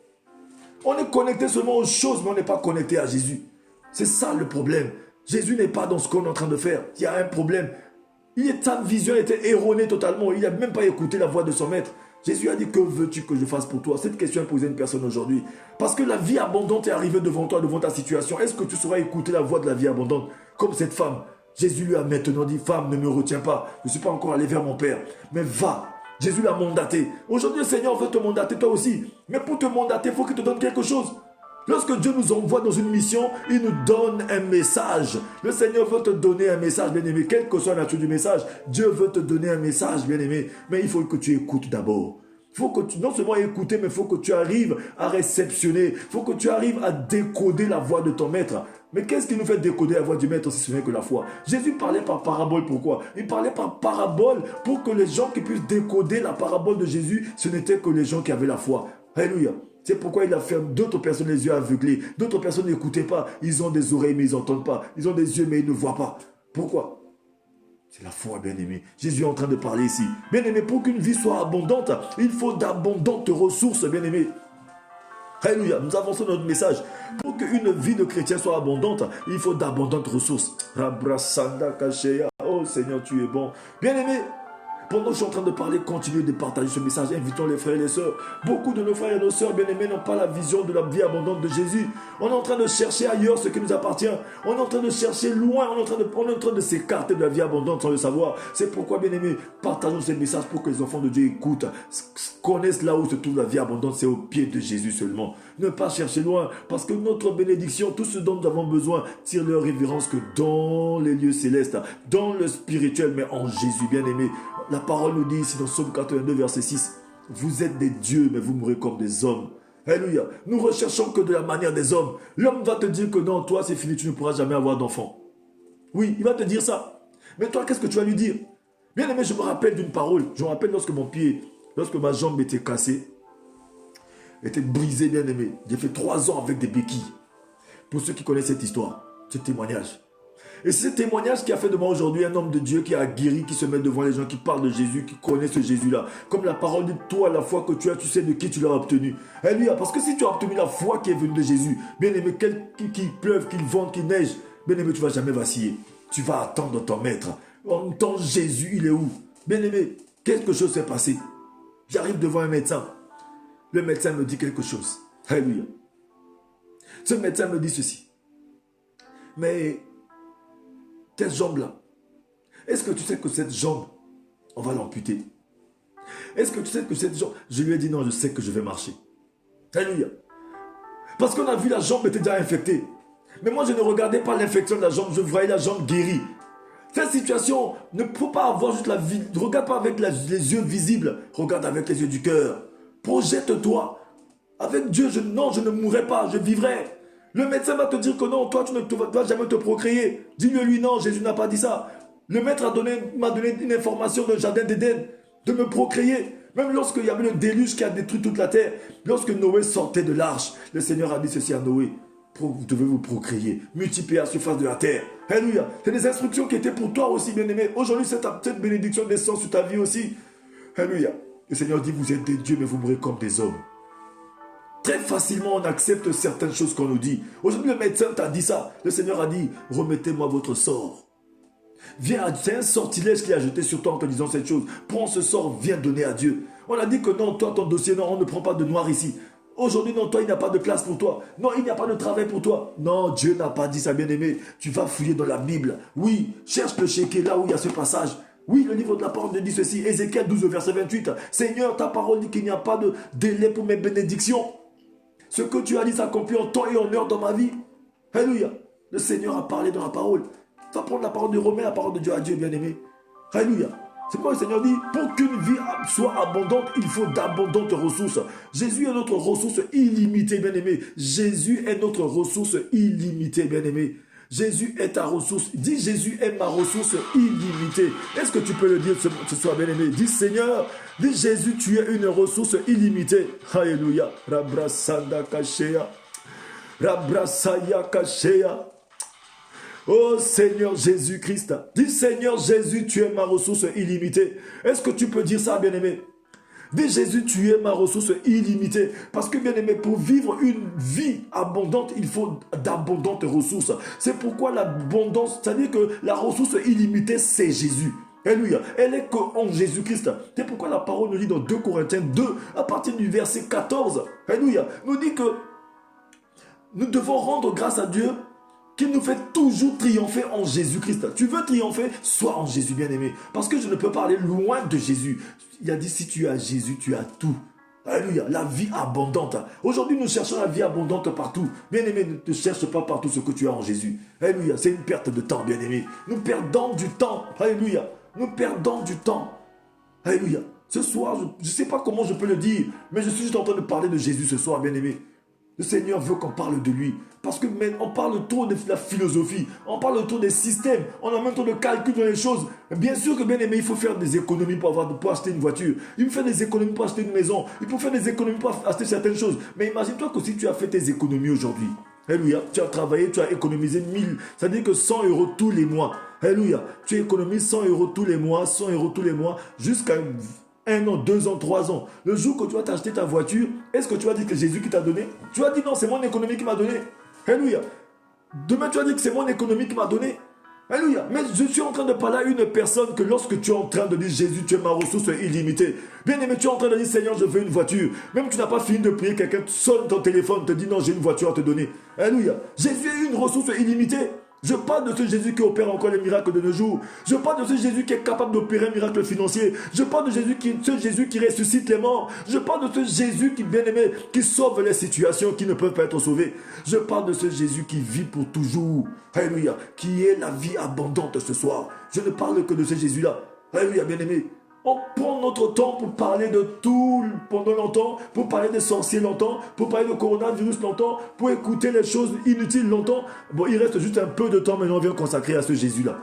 On est connecté seulement aux choses, mais on n'est pas connecté à Jésus. C'est ça le problème. Jésus n'est pas dans ce qu'on est en train de faire. Il y a un problème. Sa vision était erronée totalement. Il n'a même pas écouté la voix de son maître. Jésus a dit, que veux-tu que je fasse pour toi? Cette question est posée à une personne aujourd'hui. Parce que la vie abondante est arrivée devant toi, devant ta situation. Est-ce que tu sauras écouter la voix de la vie abondante? Comme cette femme. Jésus lui a maintenant dit, femme, ne me retiens pas. Je ne suis pas encore allé vers mon Père. Mais va. Jésus l'a mandaté. Aujourd'hui, le Seigneur veut te mandater toi aussi. Mais pour te mandater, il faut qu'il te donne quelque chose. Lorsque Dieu nous envoie dans une mission, il nous donne un message. Le Seigneur veut te donner un message, bien-aimé. Quelle que soit la nature du message, Dieu veut te donner un message, bien-aimé. Mais il faut que tu écoutes d'abord. Il faut que tu, non seulement écouter, mais il faut que tu arrives à réceptionner. Il faut que tu arrives à décoder la voix de ton maître. Mais qu'est-ce qui nous fait décoder la voix du maître si ce n'est que la foi? Jésus parlait par parabole, pourquoi? Il parlait par parabole pour que les gens qui puissent décoder la parabole de Jésus, ce n'étaient que les gens qui avaient la foi. Alléluia. C'est pourquoi il a fait d'autres personnes les yeux aveuglés. D'autres personnes n'écoutaient pas. Ils ont des oreilles mais ils n'entendent pas. Ils ont des yeux mais ils ne voient pas. Pourquoi? C'est la foi, bien-aimé. Jésus est en train de parler ici. Bien-aimé, pour qu'une vie soit abondante, il faut d'abondantes ressources, bien-aimé. Alléluia, nous avançons notre message. Pour qu'une vie de chrétien soit abondante, il faut d'abondantes ressources. Oh Seigneur, tu es bon. Bien-aimé, pendant que je suis en train de parler, continuez de partager ce message. Invitons les frères et les sœurs. Beaucoup de nos frères et nos sœurs bien-aimés n'ont pas la vision de la vie abondante de Jésus. On est en train de chercher ailleurs ce qui nous appartient. On est en train de chercher loin. On est en train de s'écarter de la vie abondante sans le savoir. C'est pourquoi, bien-aimés, partageons ces messages pour que les enfants de Dieu écoutent, connaissent là où se trouve la vie abondante. C'est au pied de Jésus seulement. Ne pas chercher loin, parce que notre bénédiction, tout ce dont nous avons besoin, tire leur révérence que dans les lieux célestes, dans le spirituel, mais en Jésus, bien-aimé. La parole nous dit ici dans Psaume 82, verset 6, « Vous êtes des dieux, mais vous mourrez comme des hommes. » Alléluia. Nous recherchons que de la manière des hommes. L'homme va te dire que non, toi c'est fini, tu ne pourras jamais avoir d'enfant. Oui, il va te dire ça. Mais toi, qu'est-ce que tu vas lui dire? Bien aimé, je me rappelle d'une parole. Je me rappelle lorsque ma jambe était cassée, était brisée, bien aimé. J'ai fait 3 ans avec des béquilles. Pour ceux qui connaissent cette histoire, ce témoignage. Et c'est ce témoignage qui a fait de moi aujourd'hui un homme de Dieu qui a guéri, qui se met devant les gens, qui parle de Jésus, qui connaît ce Jésus-là. Comme la parole dit, toi, la foi que tu as, tu sais de qui tu l'as obtenu. Alléluia, parce que si tu as obtenu la foi qui est venue de Jésus, bien aimé, qu'il pleuve, qu'il vente, qu'il neige, bien aimé, tu ne vas jamais vaciller. Tu vas attendre ton maître. En temps, Jésus, il est où? Bien aimé, quelque chose s'est passé. J'arrive devant un médecin. Le médecin me dit quelque chose. Alléluia. Ce médecin me dit ceci. Mais cette jambe-là, est-ce que tu sais que cette jambe, on va l'amputer? Est-ce que tu sais que cette jambe... Je lui ai dit non, je sais que je vais marcher. Alléluia. Parce qu'on a vu la jambe était déjà infectée. Mais moi, je ne regardais pas l'infection de la jambe, je voyais la jambe guérie. Cette situation, ne peut pas avoir juste la vie. Ne regarde pas avec les yeux visibles, regarde avec les yeux du cœur. Projette-toi. Avec Dieu, je ne mourrai pas, je vivrai. Le médecin va te dire que non, toi, tu ne vas jamais te procréer. Dis-lui non, Jésus n'a pas dit ça. Le maître m'a donné une information dans le jardin d'Éden, de me procréer. Même lorsqu'il y avait le déluge qui a détruit toute la terre, lorsque Noé sortait de l'arche, le Seigneur a dit ceci à Noé. Vous devez vous procréer, multiplier la surface de la terre. Alléluia. C'est des instructions qui étaient pour toi aussi, bien-aimé. Aujourd'hui, cette bénédiction descend sur ta vie aussi. Alléluia. Le Seigneur dit, vous êtes des dieux, mais vous mourrez comme des hommes. Très facilement, on accepte certaines choses qu'on nous dit. Aujourd'hui, le médecin t'a dit ça. Le Seigneur a dit, remettez-moi votre sort. Viens, c'est un sortilège qu'il a jeté sur toi en te disant cette chose. Prends ce sort, viens donner à Dieu. On a dit que non, toi, ton dossier, non, on ne prend pas de noir ici. Aujourd'hui, non, toi, il n'y a pas de place pour toi. Non, il n'y a pas de travail pour toi. Non, Dieu n'a pas dit ça, bien-aimé. Tu vas fouiller dans la Bible. Oui, cherche le chéquier là où il y a ce passage. Oui, le livre de la parole dit ceci. Ézéchiel 12, verset 28. Seigneur, ta parole dit qu'il n'y a pas de délai pour mes bénédictions. Ce que tu as dit s'accomplit en temps et en heure dans ma vie. Alléluia. Le Seigneur a parlé dans la parole. Tu vas prendre la parole de Romain, la parole de Dieu à Dieu, bien-aimé. Alléluia. C'est quoi le Seigneur dit? Pour qu'une vie soit abondante, il faut d'abondantes ressources. Jésus est notre ressource illimitée, bien-aimé. Jésus est notre ressource illimitée, bien-aimé. Jésus est ta ressource. Dis, Jésus est ma ressource illimitée. Est-ce que tu peux le dire ce soir, bien-aimé? Dis, Seigneur, dis, Jésus, tu es une ressource illimitée. Alléluia. Rabrasanda kashea. Rabrasaya kashea. Oh Seigneur Jésus-Christ. Dis, Seigneur Jésus, tu es ma ressource illimitée. Est-ce que tu peux dire ça, bien-aimé? Dis, Jésus, tu es ma ressource illimitée. Parce que, bien-aimé, pour vivre une vie abondante, il faut d'abondantes ressources. C'est pourquoi l'abondance, c'est-à-dire que la ressource illimitée, c'est Jésus. Alléluia. Elle est qu'en Jésus-Christ. C'est pourquoi la parole nous dit dans 2 Corinthiens 2, à partir du verset 14, Alléluia, nous dit que nous devons rendre grâce à Dieu qui nous fait toujours triompher en Jésus-Christ. Tu veux triompher? Sois en Jésus, bien-aimé. Parce que je ne peux pas aller loin de Jésus. Il a dit, si tu as Jésus, tu as tout. Alléluia, la vie abondante. Aujourd'hui, nous cherchons la vie abondante partout. Bien-aimé, ne cherche pas partout ce que tu as en Jésus. Alléluia, c'est une perte de temps, bien-aimé. Nous perdons du temps. Alléluia, nous perdons du temps. Alléluia. Ce soir, je ne sais pas comment je peux le dire, mais je suis juste en train de parler de Jésus ce soir, bien-aimé. Le Seigneur veut qu'on parle de lui. Parce que on parle trop de la philosophie, on parle trop des systèmes, on a même trop de calculs dans les choses. Bien sûr que, bien aimé, il faut faire des économies pour acheter une voiture. Il faut faire des économies pour acheter une maison. Il faut faire des économies pour acheter certaines choses. Mais imagine-toi que si tu as fait tes économies aujourd'hui, alléluia, tu as travaillé, tu as économisé 1000, ça veut dire que 100 € tous les mois. Alléluia, tu économises 100 € tous les mois, 100 € tous les mois, jusqu'à 1 an, 2 ans, 3 ans. Le jour que tu vas t'acheter ta voiture, est-ce que tu vas dire que c'est Jésus qui t'a donné? Tu vas dire non, c'est mon économie qui m'a donné. Alléluia. Demain, tu vas dire que c'est mon économie qui m'a donné. Alléluia. Mais je suis en train de parler à une personne que lorsque tu es en train de dire Jésus, tu es ma ressource illimitée. Bien aimé, tu es en train de dire Seigneur, je veux une voiture. Même tu n'as pas fini de prier, quelqu'un sonne ton téléphone, te dit non, j'ai une voiture à te donner. Alléluia. Jésus est une ressource illimitée. Je parle de ce Jésus qui opère encore les miracles de nos jours. Je parle de ce Jésus qui est capable d'opérer un miracle financier. Je parle de ce Jésus qui ressuscite les morts. Je parle de ce Jésus qui, bien aimé, qui sauve les situations qui ne peuvent pas être sauvées. Je parle de ce Jésus qui vit pour toujours. Alléluia. Qui est la vie abondante ce soir. Je ne parle que de ce Jésus-là. Alléluia, bien aimé. On prend notre temps pour parler de tout pendant longtemps, pour parler des sorciers longtemps, pour parler de coronavirus longtemps, pour écouter les choses inutiles longtemps. Bon, il reste juste un peu de temps, mais on vient consacrer à ce Jésus-là.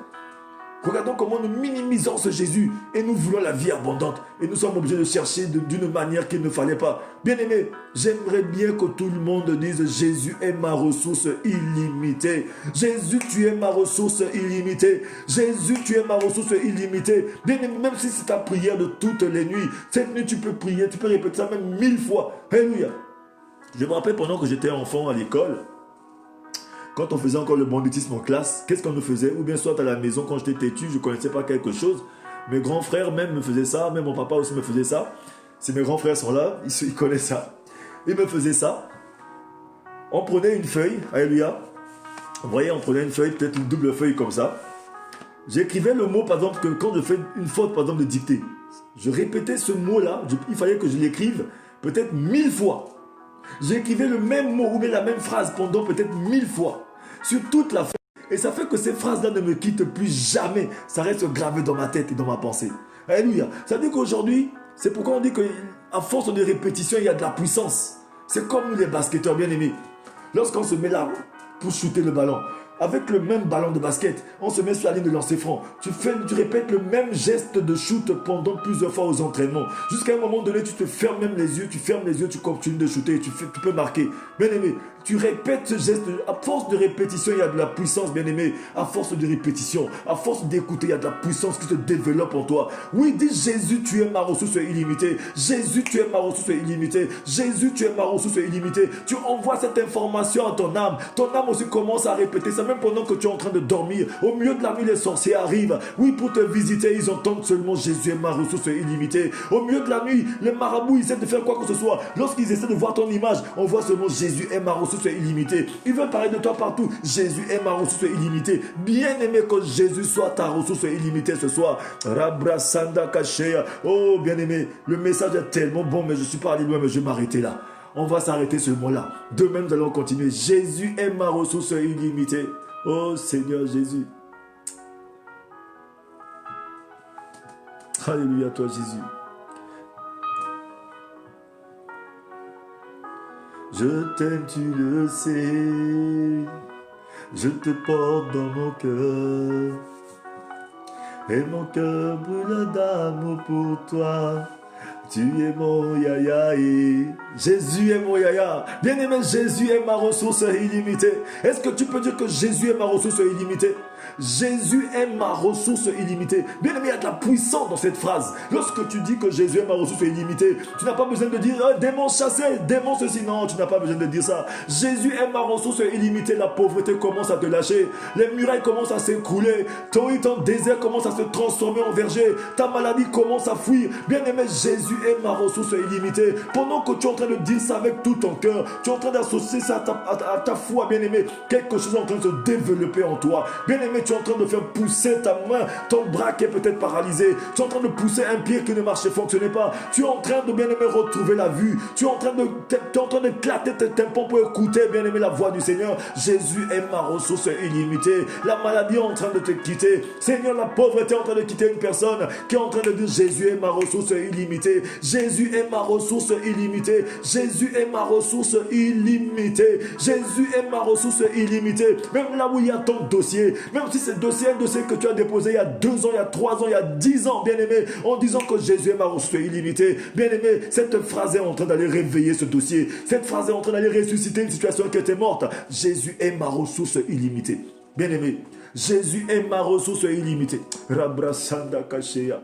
Regardons comment nous minimisons ce Jésus et nous voulons la vie abondante. Et nous sommes obligés de chercher d'une manière qu'il ne fallait pas. Bien aimé, j'aimerais bien que tout le monde dise Jésus est ma ressource illimitée. Jésus, tu es ma ressource illimitée. Jésus, tu es ma ressource illimitée. Bien aimé, même si c'est ta prière de toutes les nuits, cette nuit tu peux prier, tu peux répéter ça même 1000 fois. Alléluia. Je me rappelle pendant que j'étais enfant à l'école, quand on faisait encore le banditisme en classe, qu'est-ce qu'on nous faisait? Ou bien soit à la maison, quand j'étais têtu, je ne connaissais pas quelque chose. Mes grands frères même me faisaient ça, même mon papa aussi me faisait ça. Si mes grands frères sont là, ils connaissent ça. Ils me faisaient ça. On prenait une feuille, alléluia. Vous voyez, on prenait une feuille, peut-être une double feuille comme ça. J'écrivais le mot, par exemple, que quand je fais une faute, par exemple, de dictée, je répétais ce mot-là, il fallait que je l'écrive peut-être 1000 fois. J'écrivais le même mot ou bien la même phrase pendant peut-être 1000 fois sur toute la feuille. Et ça fait que ces phrases-là ne me quittent plus jamais. Ça reste gravé dans ma tête et dans ma pensée. Alléluia. Ça veut dire qu'aujourd'hui, c'est pourquoi on dit qu'à force de répétition, il y a de la puissance. C'est comme nous les basketteurs bien-aimés. Lorsqu'on se met là pour shooter le ballon, avec le même ballon de basket, on se met sur la ligne de lancer franc. Tu répètes le même geste de shoot pendant plusieurs fois aux entraînements. Jusqu'à un moment donné, tu te fermes même les yeux, tu continues de shooter et tu peux marquer. Bien aimé, tu répètes ce geste. À force de répétition, il y a de la puissance, bien aimé. À force de répétition, à force d'écouter, il y a de la puissance qui se développe en toi. Oui, dis Jésus, tu es ma ressource illimitée. Jésus, tu es ma ressource illimitée. Jésus, tu es ma ressource illimitée. Tu envoies cette information à ton âme. Ton âme aussi commence à répéter ça. Même pendant que tu es en train de dormir, au milieu de la nuit, les sorciers arrivent. Oui, pour te visiter, ils entendent seulement Jésus est ma ressource illimitée. Au milieu de la nuit, les marabouts, ils essaient de faire quoi que ce soit. Lorsqu'ils essaient de voir ton image, on voit seulement Jésus est ma ressource illimitée. Ils veulent parler de toi partout. Jésus est ma ressource illimitée. Bien aimé que Jésus soit ta ressource illimitée ce soir. Rabrasanda Kashea. Oh, bien aimé, le message est tellement bon, mais je ne suis pas allé loin, mais je vais m'arrêter là. On va s'arrêter ce mot-là. Demain, nous allons continuer. Jésus est ma ressource illimitée. Oh Seigneur Jésus. Alléluia toi Jésus. Je t'aime, tu le sais. Je te porte dans mon cœur. Et mon cœur brûle d'amour pour toi. Tu es mon yaya et Jésus est mon yaya. Bien-aimé, Jésus est ma ressource illimitée. Est-ce que tu peux dire que Jésus est ma ressource illimitée? Jésus est ma ressource illimitée. Bien-aimé, il y a de la puissance dans cette phrase. Lorsque tu dis que Jésus est ma ressource illimitée, tu n'as pas besoin de dire démon chassé, démon ceci. Non, tu n'as pas besoin de dire ça. Jésus est ma ressource illimitée. La pauvreté commence à te lâcher. Les murailles commencent à s'écrouler. Ton désert commence à se transformer en verger. Ta maladie commence à fuir. Bien-aimé, Jésus est ma ressource illimitée. Pendant que tu es en train train de dire ça avec tout ton cœur. Tu es en train d'associer ça à ta foi, bien-aimé. Quelque chose est en train de se développer en toi. Bien-aimé, tu es en train de faire pousser ta main, ton bras qui est peut-être paralysé. Tu es en train de pousser un pied qui ne marchait, fonctionnait pas. Tu es en train de, bien-aimé, retrouver la vue. Tu es en train d'éclater tes tympans pour écouter, bien-aimé, la voix du Seigneur. Jésus est ma ressource illimitée. La maladie est en train de te quitter. Seigneur, la pauvreté est en train de quitter une personne qui est en train de dire Jésus est ma ressource illimitée. Jésus est ma ressource illimitée. Jésus est ma ressource illimitée. Jésus est ma ressource illimitée. Même là où il y a ton dossier, même si ce dossier est un dossier que tu as déposé il y a 2 ans, il y a 3 ans, il y a 10 ans, bien-aimé, en disant que Jésus est ma ressource illimitée. Bien-aimé, cette phrase est en train d'aller réveiller ce dossier. Cette phrase est en train d'aller ressusciter une situation qui était morte. Jésus est ma ressource illimitée. Bien-aimé, Jésus est ma ressource illimitée. Rabrasanda Kashea.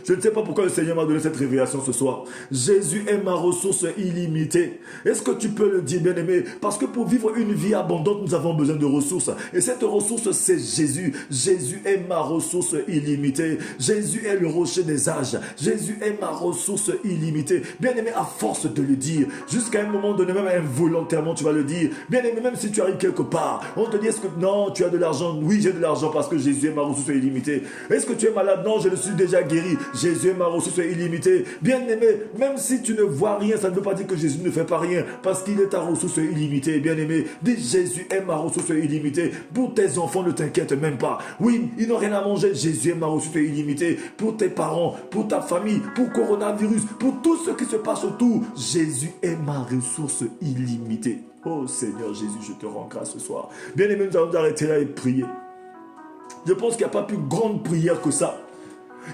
Je ne sais pas pourquoi le Seigneur m'a donné cette révélation ce soir. Jésus est ma ressource illimitée. Est-ce que tu peux le dire, bien-aimé? Parce que pour vivre une vie abondante, nous avons besoin de ressources. Et cette ressource, c'est Jésus. Jésus est ma ressource illimitée. Jésus est le rocher des âges. Jésus est ma ressource illimitée. Bien-aimé, à force de le dire, jusqu'à un moment donné, même involontairement, tu vas le dire. Bien-aimé, même si tu arrives quelque part, on te dit, est-ce que non, tu as de l'argent? Oui, j'ai de l'argent parce que Jésus est ma ressource illimitée. Est-ce que tu es malade? Non, je le suis déjà guéri. Jésus est ma ressource illimitée. Bien-aimé, même si tu ne vois rien, ça ne veut pas dire que Jésus ne fait pas rien, parce qu'il est ta ressource illimitée. Bien-aimé, dis Jésus est ma ressource illimitée. Pour tes enfants, ne t'inquiète même pas. Oui, ils n'ont rien à manger. Jésus est ma ressource illimitée. Pour tes parents, pour ta famille, pour coronavirus, pour tout ce qui se passe autour, Jésus est ma ressource illimitée. Oh Seigneur Jésus, je te rends grâce ce soir. Bien-aimé, nous allons nous arrêter là et prier. Je pense qu'il n'y a pas plus grande prière que ça.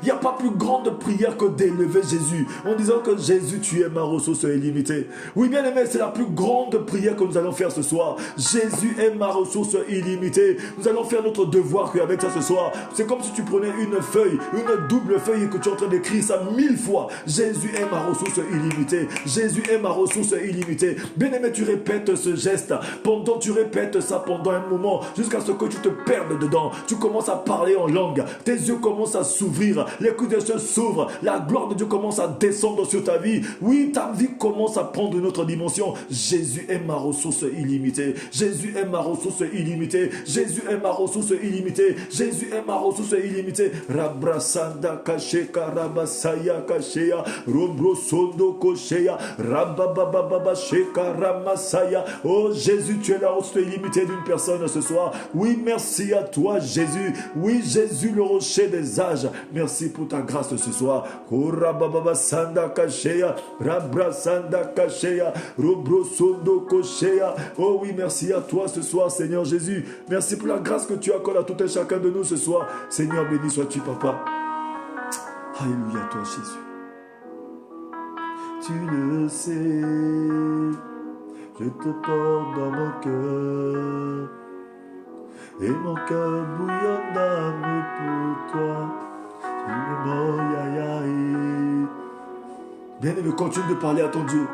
Il n'y a pas plus grande prière que d'élever Jésus en disant que Jésus, tu es ma ressource illimitée. Oui, bien aimé, c'est la plus grande prière que nous allons faire ce soir. Jésus est ma ressource illimitée. Nous allons faire notre devoir avec ça ce soir. C'est comme si tu prenais une feuille, une double feuille et que tu es en train d'écrire ça 1000 fois. Jésus est ma ressource illimitée. Jésus est ma ressource illimitée. Bien aimé, tu répètes ce geste. Tu répètes ça pendant un moment jusqu'à ce que tu te perdes dedans. Tu commences à parler en langue. Tes yeux commencent à s'ouvrir. Les coups de ciel s'ouvrent, la gloire de Dieu commence à descendre sur ta vie. Oui, ta vie commence à prendre une autre dimension. Jésus est ma ressource illimitée. Jésus est ma ressource illimitée. Jésus est ma ressource illimitée. Jésus est ma ressource illimitée. Rabrasanda kasheka rabasaya kashea robrosondo koshea rababababa sheka ramasaya. Oh Jésus, tu es la ressource illimitée d'une personne ce soir. Oui, merci à toi Jésus. Oui, Jésus, le rocher des âges. Merci pour ta grâce ce soir. Oh oui, merci à toi ce soir, Seigneur Jésus. Merci pour la grâce que tu accordes à tout et chacun de nous ce soir. Seigneur, béni sois-tu, Papa. Alléluia, toi, Jésus. Tu le sais, je te porte dans mon cœur. Et mon cœur bouillonne d'amour pour toi. Bien-aimé, continue de parler à ton Dieu.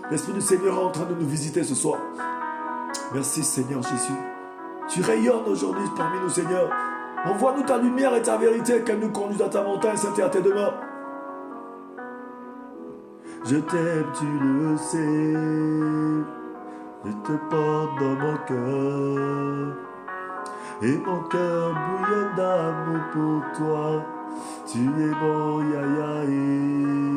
L'Esprit du Seigneur est en train de nous visiter ce soir. Merci Seigneur Jésus. Tu rayonnes aujourd'hui parmi nous, Seigneur. Envoie-nous ta lumière et ta vérité, qu'elle nous conduise à ta montagne sainte et à tes demeures. Je t'aime, tu le sais. Je te porte dans mon cœur. Et mon cœur bouillonne d'amour pour toi. Tu es mon yayaé.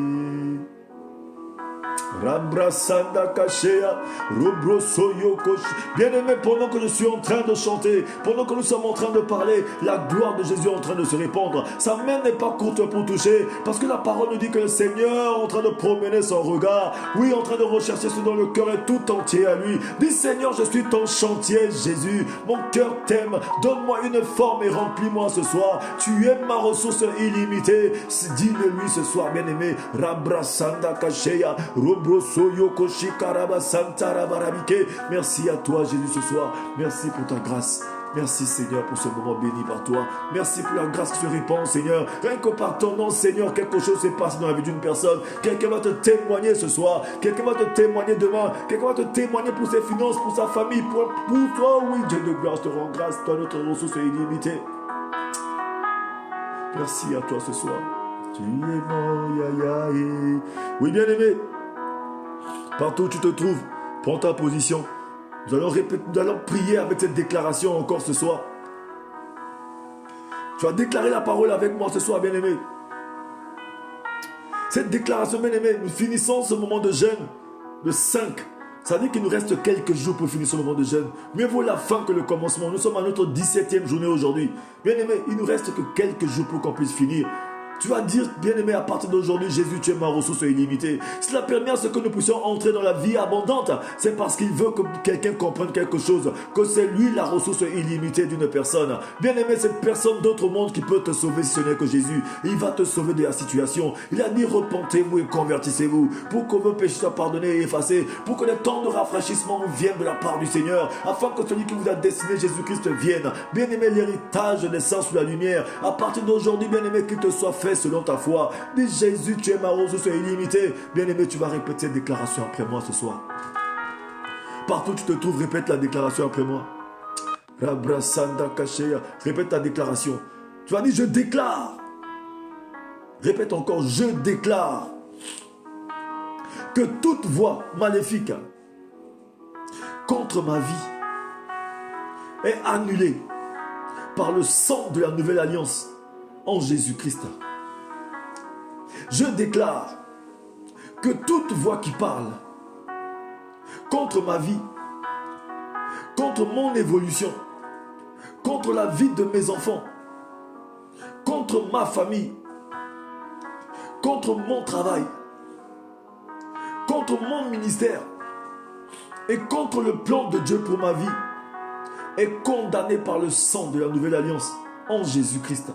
Rabrasanda kashea, robrosoyo kosh. Bien-aimé, pendant que je suis en train de chanter, pendant que nous sommes en train de parler, la gloire de Jésus est en train de se répandre. Sa main n'est pas courte pour toucher, parce que la parole nous dit que le Seigneur est en train de promener son regard. Oui, en train de rechercher ce dont le cœur est tout entier à lui. Dis Seigneur, je suis ton chantier, Jésus. Mon cœur t'aime. Donne-moi une forme et remplis-moi ce soir. Tu es ma ressource illimitée. Dis-le-lui ce soir, bien-aimé. Rabrasanda kashea, merci à toi Jésus ce soir. Merci pour ta grâce. Merci Seigneur pour ce moment béni par toi. Merci pour la grâce qui se répand Seigneur. Rien que par ton nom Seigneur, quelque chose s'est passé dans la vie d'une personne. Quelqu'un va te témoigner ce soir. Quelqu'un va te témoigner demain. Quelqu'un va te témoigner pour ses finances, pour sa famille, pour toi. Oui, Dieu de gloire, je te rends grâce. Toi notre ressource est illimitée. Merci à toi ce soir. Tu es mon yayaé. Oui bien aimé. Partout où tu te trouves, prends ta position. Nous allons prier avec cette déclaration encore ce soir. Tu vas déclarer la parole avec moi ce soir, bien-aimé. Cette déclaration, bien-aimé, nous finissons ce moment de jeûne de 5. Ça veut dire qu'il nous reste quelques jours pour finir ce moment de jeûne. Mieux vaut la fin que le commencement. Nous sommes à notre 17e journée aujourd'hui. Bien-aimé, il nous reste que quelques jours pour qu'on puisse finir. Tu vas dire, bien-aimé, à partir d'aujourd'hui, Jésus, tu es ma ressource illimitée. Cela permet à ce que nous puissions entrer dans la vie abondante. C'est parce qu'il veut que quelqu'un comprenne quelque chose, que c'est lui la ressource illimitée d'une personne. Bien-aimé, cette personne d'autre monde qui peut te sauver si ce n'est que Jésus. Il va te sauver de la situation. Il a dit, repentez-vous et convertissez-vous pour que vos péchés soient pardonnés et effacés, pour que les temps de rafraîchissement viennent de la part du Seigneur, afin que celui qui vous a destiné, Jésus-Christ, vienne. Bien-aimé, l'héritage descend sous la lumière. À partir d'aujourd'hui, bien-aimé, qu'il te soit fait selon ta foi. Dis Jésus, tu es ma ressource illimitée. Bien-aimé, tu vas répéter cette déclaration après moi ce soir. Partout où tu te trouves, répète la déclaration après moi. Répète ta déclaration. Tu vas dire, je déclare. Répète encore, je déclare que toute voix maléfique contre ma vie est annulée par le sang de la nouvelle alliance en Jésus-Christ. Je déclare que toute voix qui parle contre ma vie, contre mon évolution, contre la vie de mes enfants, contre ma famille, contre mon travail, contre mon ministère et contre le plan de Dieu pour ma vie, est condamnée par le sang de la nouvelle alliance en Jésus-Christ.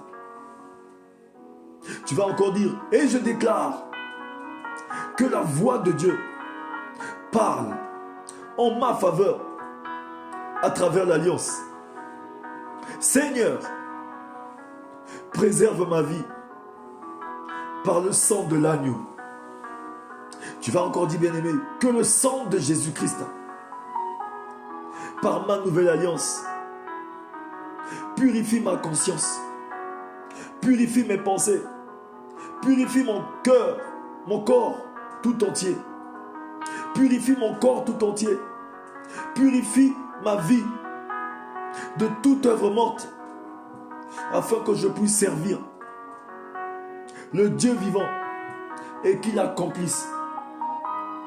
Tu vas encore dire, et je déclare que la voix de Dieu parle en ma faveur à travers l'alliance. Seigneur, préserve ma vie par le sang de l'agneau. Tu vas encore dire, bien-aimé, que le sang de Jésus-Christ, par ma nouvelle alliance, purifie ma conscience, purifie mes pensées, purifie mon cœur, mon corps tout entier. Purifie mon corps tout entier. Purifie ma vie de toute œuvre morte, afin que je puisse servir le Dieu vivant et qu'il accomplisse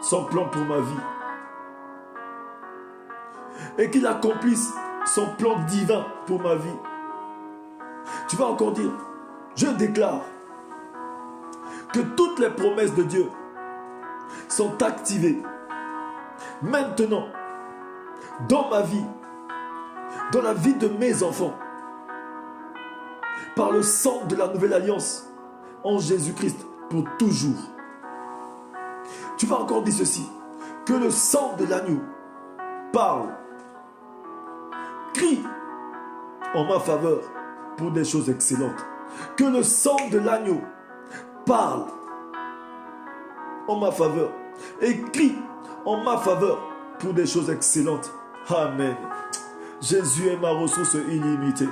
son plan pour ma vie. Et qu'il accomplisse son plan divin pour ma vie. Tu vas encore dire, je déclare que toutes les promesses de Dieu sont activées maintenant dans ma vie, dans la vie de mes enfants, par le sang de la nouvelle alliance en Jésus-Christ pour toujours. Tu vas encore dire ceci, que le sang de l'agneau parle, crie en ma faveur pour des choses excellentes. Que le sang de l'agneau parle en ma faveur et crie en ma faveur pour des choses excellentes. Amen. Jésus est ma ressource illimitée.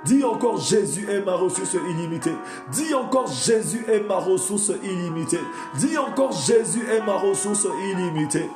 Dis encore, Jésus est ma ressource illimitée. Dis encore, Jésus est ma ressource illimitée. Dis encore, Jésus est ma ressource illimitée.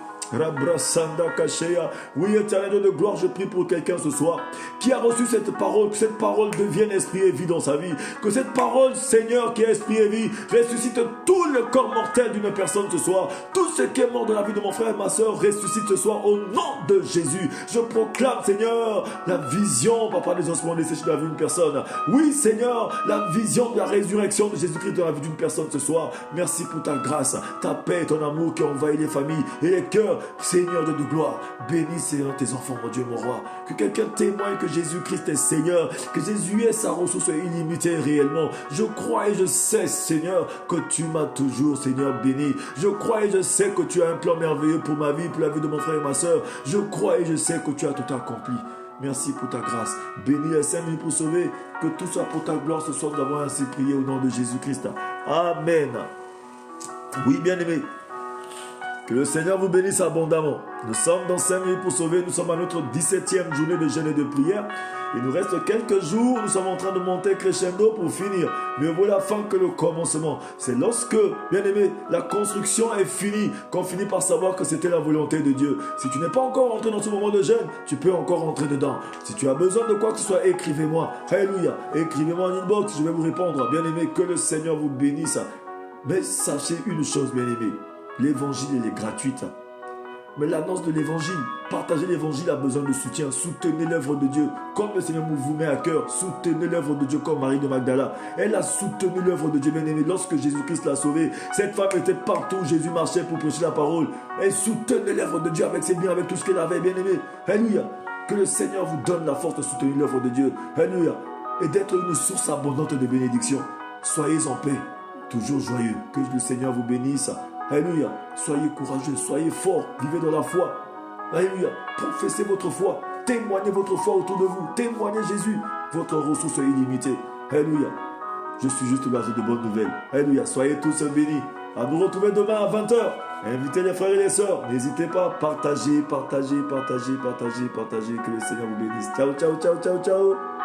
Oui, éternel Dieu de gloire, je prie pour quelqu'un ce soir qui a reçu cette parole, que cette parole devienne esprit et vie dans sa vie. Que cette parole, Seigneur, qui est esprit et vie, ressuscite tout le corps mortel d'une personne ce soir. Tout ce qui est mort de la vie de mon frère et ma soeur ressuscite ce soir au nom de Jésus. Je proclame, Seigneur, la vision, papa, des ossements desséchés de la vie d'une personne. Oui, Seigneur, la vision de la résurrection de Jésus-Christ dans la vie d'une personne ce soir. Merci pour ta grâce, ta paix, ton amour qui envahit les familles et les cœurs. Seigneur de gloire, bénis Seigneur tes enfants, mon Dieu, mon roi. Que quelqu'un témoigne que Jésus-Christ est Seigneur, que Jésus est sa ressource illimitée réellement. Je crois et je sais, Seigneur, que tu m'as toujours, Seigneur, béni. Je crois et je sais que tu as un plan merveilleux pour ma vie, pour la vie de mon frère et ma soeur. Je crois et je sais que tu as tout accompli. Merci pour ta grâce. Bénis les 5 minutes pour sauver. Que tout soit pour ta gloire ce soir. Nous avons ainsi prié au nom de Jésus-Christ. Amen. Oui, bien-aimé. Que le Seigneur vous bénisse abondamment. Nous sommes dans 5 minutes pour sauver. Nous sommes à notre 17e journée de jeûne et de prière. Il nous reste quelques jours. Nous sommes en train de monter crescendo pour finir. Mieux vaut la fin que le commencement. C'est lorsque, bien aimé, la construction est finie qu'on finit par savoir que c'était la volonté de Dieu. Si tu n'es pas encore entré dans ce moment de jeûne, tu peux encore entrer dedans. Si tu as besoin de quoi que ce soit, écrivez-moi. Alléluia. Écrivez-moi en inbox. Je vais vous répondre. Bien aimé, que le Seigneur vous bénisse. Mais sachez une chose, bien aimé. L'évangile, elle est gratuite. Mais l'annonce de l'évangile, partager l'évangile a besoin de soutien. Soutenez l'œuvre de Dieu. Comme le Seigneur vous met à cœur, soutenez l'œuvre de Dieu comme Marie de Magdala. Elle a soutenu l'œuvre de Dieu, bien aimé. Lorsque Jésus-Christ l'a sauvée, cette femme était partout où Jésus marchait pour prêcher la parole. Elle soutenait l'œuvre de Dieu avec ses biens, avec tout ce qu'elle avait, bien aimé. Alléluia. Que le Seigneur vous donne la force de soutenir l'œuvre de Dieu. Alléluia. Et d'être une source abondante de bénédictions. Soyez en paix, toujours joyeux. Que le Seigneur vous bénisse. Alléluia. Soyez courageux, soyez forts, vivez dans la foi. Alléluia. Professez votre foi. Témoignez votre foi autour de vous. Témoignez Jésus. Votre ressource est illimitée. Alléluia. Je suis juste l'oiseau de bonnes nouvelles. Alléluia. Soyez tous bénis. À nous retrouver demain à 20h. Invitez les frères et les sœurs. N'hésitez pas. Partagez, partagez, partagez, partagez, partagez. Que le Seigneur vous bénisse. Ciao, ciao, ciao, ciao, ciao.